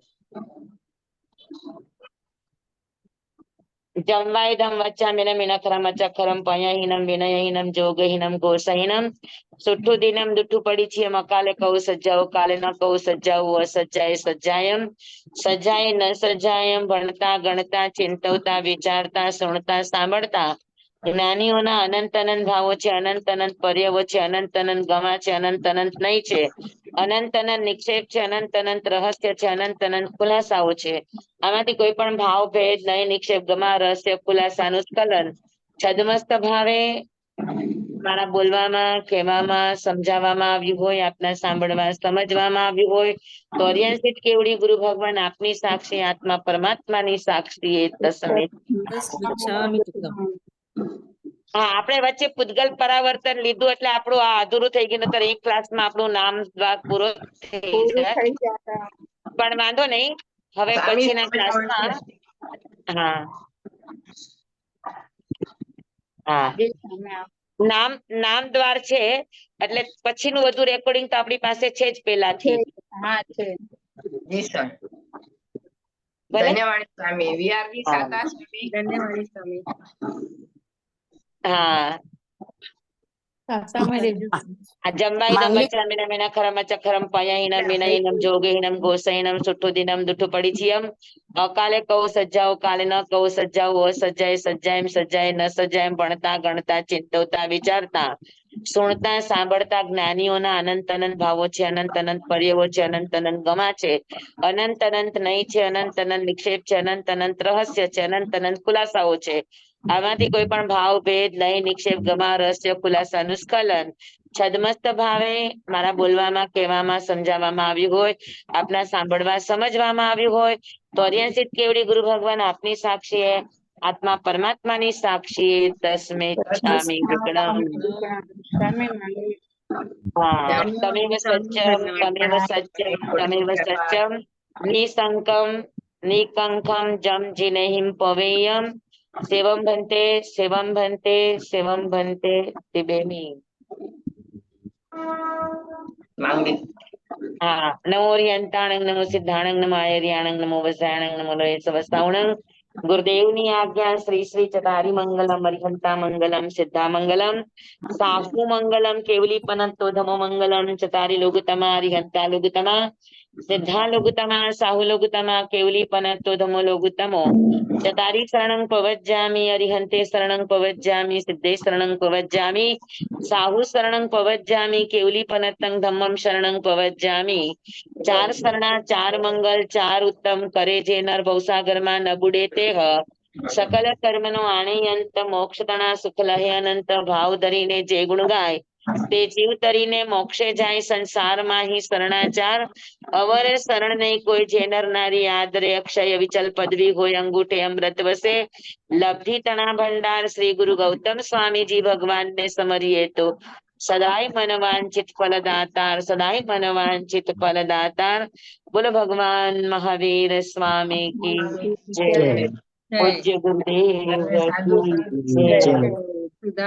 જમવાઈદમ વચ્ચામિનમ વિનખરમ અચખરમ પયહીનમ વિનયહીનમ જોગહીનમ ઘોષહીનમ સુઠ્ઠું દિનમ દુઠ્ઠું પડી છે અકાલે કહું સજ્જાઓ કાલે ન કહું સજ્જાઓ અસજ્જાએ સજ્જાયમ સજાય ન સજાયમ ભણતા ગણતા ચિંતવતા વિચારતા સુણતા સાંભળતા જ્ઞાનીઓના અનંત અનંત ભાવો છે, અનંત અનંત પર્યવો છે, અનંત અનંત ગમા છે, અનંત અનંત નહીં છે, અનંત અનંત નિક્ષેપ છે, અનંત અનંત રહસ્ય છે, અનંત અનંત ખુલાસાઓ છે. આમાંથી કોઈ પણ ભાવ ભેદ નહીં, નિક્ષેપ ગમા રહસ્ય ખુલાસાનું સ્ખલન છદમસ્ત ભાવે મારા બોલવામાં, કહેવામાં, સમજાવવામાં આવ્યું હોય, આપના સાંભળવા સમજવામાં આવ્યું હોય તો અરિયંશિત કેવડી ગુરુ ભગવાન આપની સાક્ષી, આત્મા પરમાત્માની સાક્ષી એ તસ્મે. હા, આપણે વચ્ચે પૂતગલ પરાવર્તન લીધું એટલે આપણું આ અધૂરું થઈ ગયું, નતર એક ક્લાસમાં આપણું નામ દ્વાર પૂરો થઈ પૂરું જાય. થઈ ગયા. પણ વાંધો નહીં, હવે સ્વામી પછીના ક્લાસમાં હા હા જી સ્વામી. નામ નામ દ્વાર છે, એટલે પછીનું બધું રેકોર્ડિંગ તો આપણી પાસે છે જ પેલાથી. હા છે. જી સ્વામી. ભલે. ધન્યવાદ સ્વામી. વીઆરવી હા. ખાતા સ્વામી. ધન્યવાદ સ્વામી. હા, સાસામાં રહેજો. જમવાઈનમ વચ્ચામિનમ વિનખરમ અચખરમ પયહીનમ વિનયહીનમ જોગહીનમ ઘોષહીનમ સુઠ્ઠું દિનમ દુઠ્ઠું પડીચિયમ અકાલે કહું સજ્જાઓ કાલે ન કહું સજ્જાઓ અસજ્જાએ સજ્જાયમ સજ્જાએ ન સજ્જાયમ ભણતા ગણતા ચિંતવતા વિચારતા સુણતા સાંભળતા જ્ઞાનીઓના અનંત અનંત ભાવો છે, અનંત અનંત પર્યવો છે, અનંત અનંત ગમા છે, અનંત અનંત નહીં છે, અનંત અનંત નિક્ષેપ છે, અનંત અનંત રહસ્ય છે, અનંત અનંત ખુલાસાઓ છે. આમાંથી કોઈ પણ ભાવ ભેદ નહીં, નિક્ષેપ ગમા રહસ્ય ખુલાસાનું સ્ખલન છદમસ્ત ભાવે મારા બોલવામાં, કહેવામાં, સમજાવવામાં આવ્યું હોય, આપના સાંભળવા સમજવામાં આવ્યું હોય તો અરિયંશિત કેવડી ગુરુ ભગવાન આપની સાક્ષી, આત્મા પરમાત્માની સાક્ષી તસ્મે છામી વિકણમ. સ્વામી મંદિર. હા, તમેવ સત્યમ તમેવ સત્યમ તમેવ સત્યમ નિસંકમ નિકંખમ જમ જીનેહિમ પવેયમ સેવમ ભંતે સેવમ ભંતે સેવમ ભંતે તિબેમી. માંગી હા, નમો રિયંતાણંગ નમો સિદ્ધાણંગ નમો આયર્યાણંગ નમો વસાયણંગ નમો લોય સવસ્તાવણંગ. ગુરુદેવની આજ્ઞા શ્રી શ્રી ચતારી મંગલમ અરિહંતા મંગલમ સિદ્ધા મંગલમ સાહુ મંગલમ કેવલી પનંતો ધમો મંગલમ ચતારી લોગતમા અરિહંતા લોગતમા સિદ્ધા લોગતમા સાહુ લોગતમા કેવલી પનંતો ધમો લોગતમો ચતારી શરણં પવજ્જામિ અરિહંતે શરણં પવજ્જામિ સિદ્ધે શરણં પવજ્જામિ સાહુ શરણં પવજ્જામિ કેવલી પનત્તં ધમ્મં શરણં પવજ્જામિ. ચાર શરણા ચાર મંગલ ચાર ઉત્તમ કરે જે નર ભવસાગરમાં ન બુડે તે સકલ કર્મનો આણ્યંત મોક્ષ તણા સુખ લહે અનંત ભાવ ધરીને જે ગુણ ગાય તે જીવ તરીને મોક્ષે જાય સંસારમાં હી શરણાચાર અવર શરણ નહીં કોઈ જે નર નારી આદરે અક્ષય વિચલ પદવી હોય અંગૂઠે અમૃત વસે લબ્ધિ તણા ભંડાર શ્રી ગુરુ ગૌતમ સ્વામીજી ભગવાન ને સમરીએ તો સદાય મનવાંચિત ફલદાતાર સદાય મનવાંચિત ફલદાતાર. બોલો ભગવાન મહાવીર સ્વામી કી જય. પૂજ્ય ગુરુદેવ કી જય.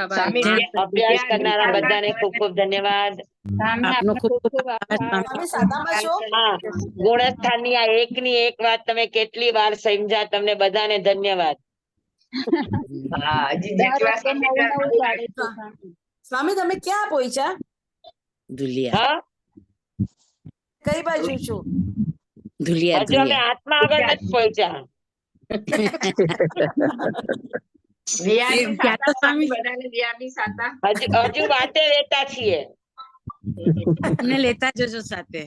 સ્વામી અભ્યાસ કરનારા બધાને ખૂબ ખૂબ ધન્યવાદ. સ્વામી આપનો આપનો ખૂબ ખૂબ ખૂબ આભાર. આભાર. હા, ગુણસ્થાનની આ એકની એક વાત તમે કેટલી વાર સમજ્યા, તમને બધાને ધન્યવાદ. હા, હજી દર જેટલા વખતે નવું નવું જાણે છે સ્વામી. સ્વામી તમે ક્યાં પહોંચ્યા? હા, કઈ બાજુ છો? હજુ અમે આત્મા આગળ નથી પહોંચ્યા. વિહારની સાતા સ્વામી બધાને વિહારની સાતા. હજુ વાટે રહેતા છીએ. અમને લેતા જજો સાથે.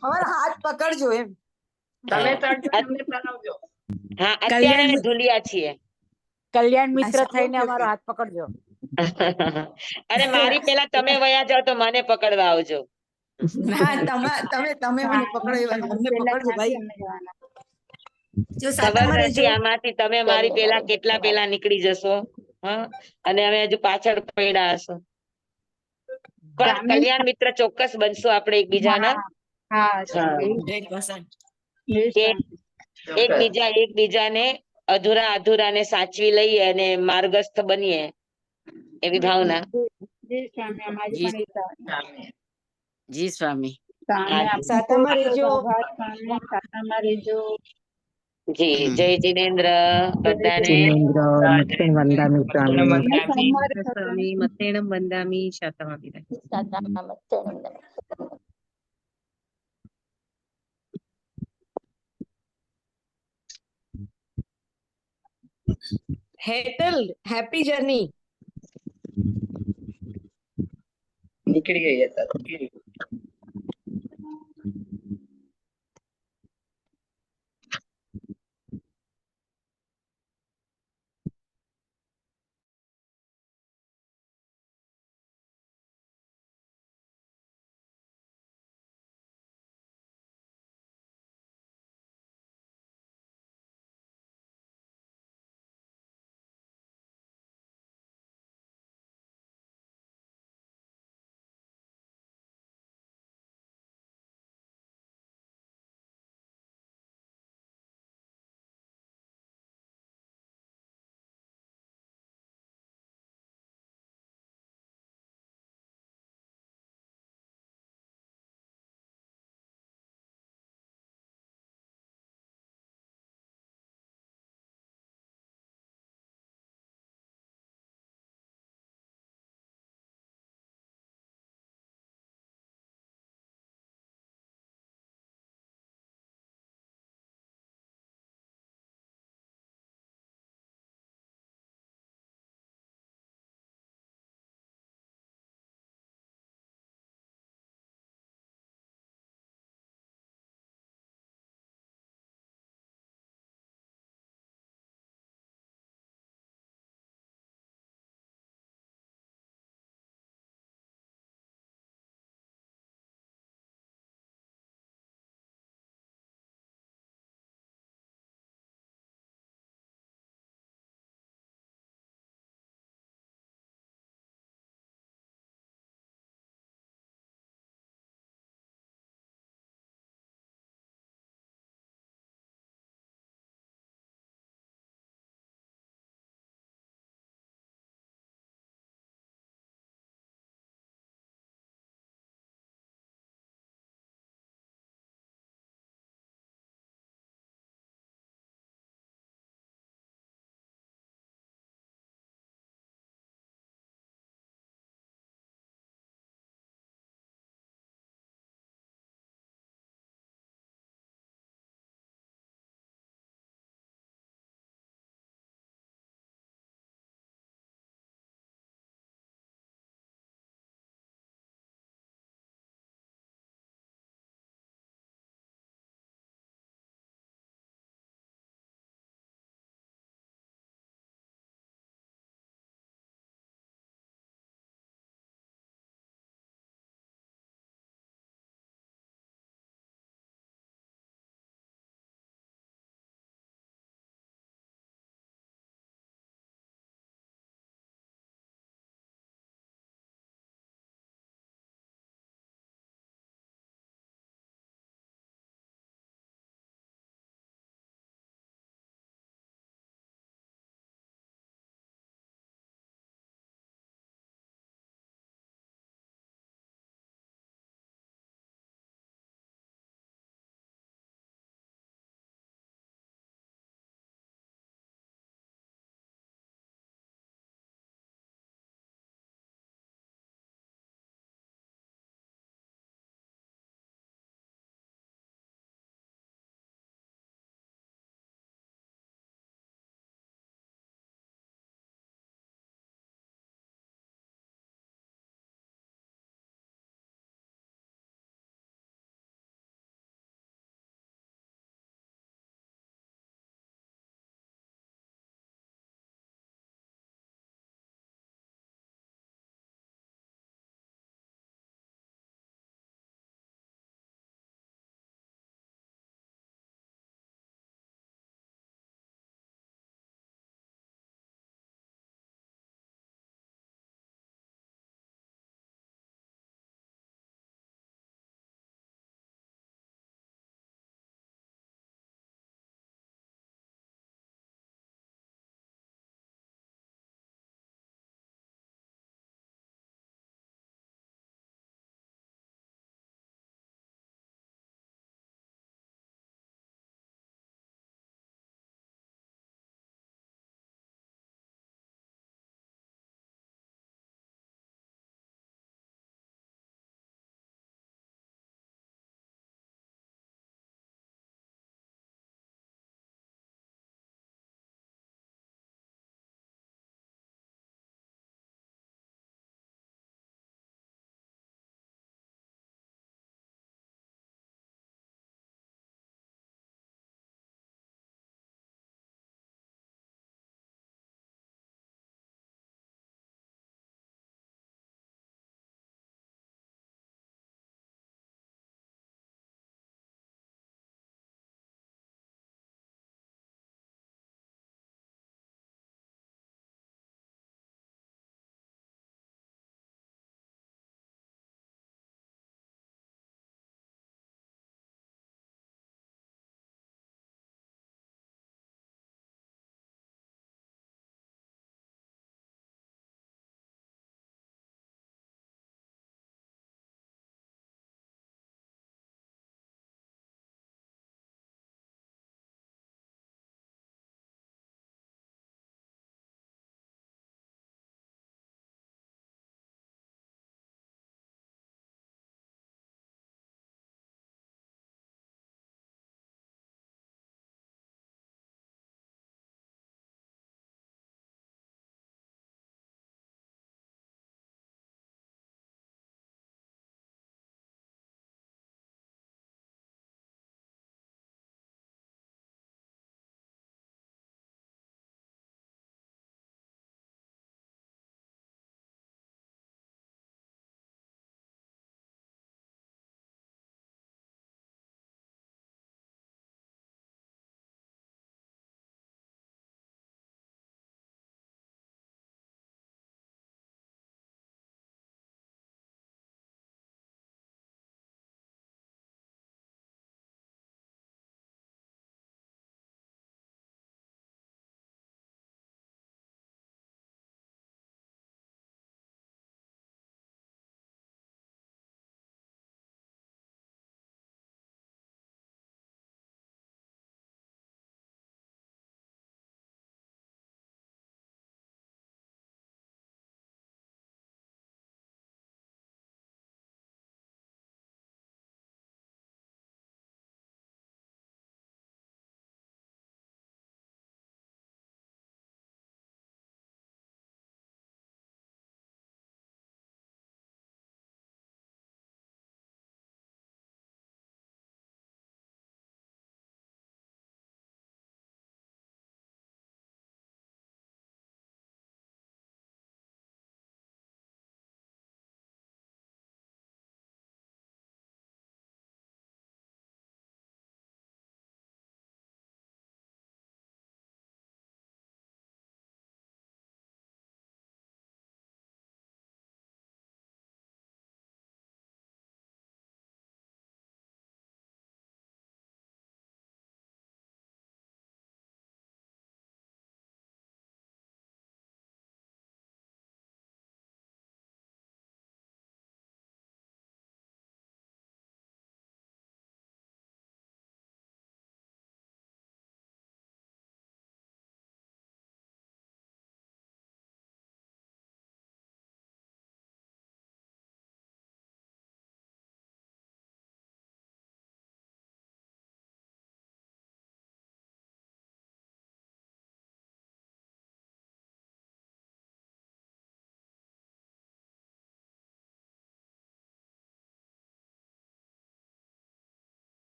અમારા હાથ પકડજો એમ. તમે ચડજો અમને ચડાવજો. હા, અત્યારે અમે ધુલિયા છીએ. કલ્યાણ મિત્ર અચ્છા, થઈને ઓકે, અમારો ઓકે. હાથ પકડજો. અરે મારી પેલા તમે વયા જાઓ તો મને પકડવા આવજો. ના તમે મને પકડો એવા અમને પેલા પકડજો ભાઈ. ક્યાંથી અમે જવાના? જો ખબર સાતામાં નથી રહેજો. આમાંથી તમે મારી પેલા કેટલા પેલા નીકળી જશો. હા, અને અમે હજુ પાછળ પડ્યા હશો. પણ સ્વામી. કલ્યાણ મિત્ર ચોક્કસ બનશો આપણે એકબીજાના. હા હા. સ્વામી. 100%. જય કે સ્વામી. એકબીજાને અધૂરાને સાચવી લઈએ અને માર્ગસ્થ બનીએ એવી ભાવના. જય સ્વામી. અમારી જી. પણ ઈચ્છા. જી સ્વામી. સ્વામી આપનો સાતામાં ખૂબ રહેજો. ખૂબ આભાર સ્વામી. સાતામાં રહેજો. જી જય જિનેન્દ્ર બધાને. વંદામી સ્વામી. મતેણમ વંદામી શાતમામી. હેટલ હેપી જર્ની. નીકળી ગઈ હતા.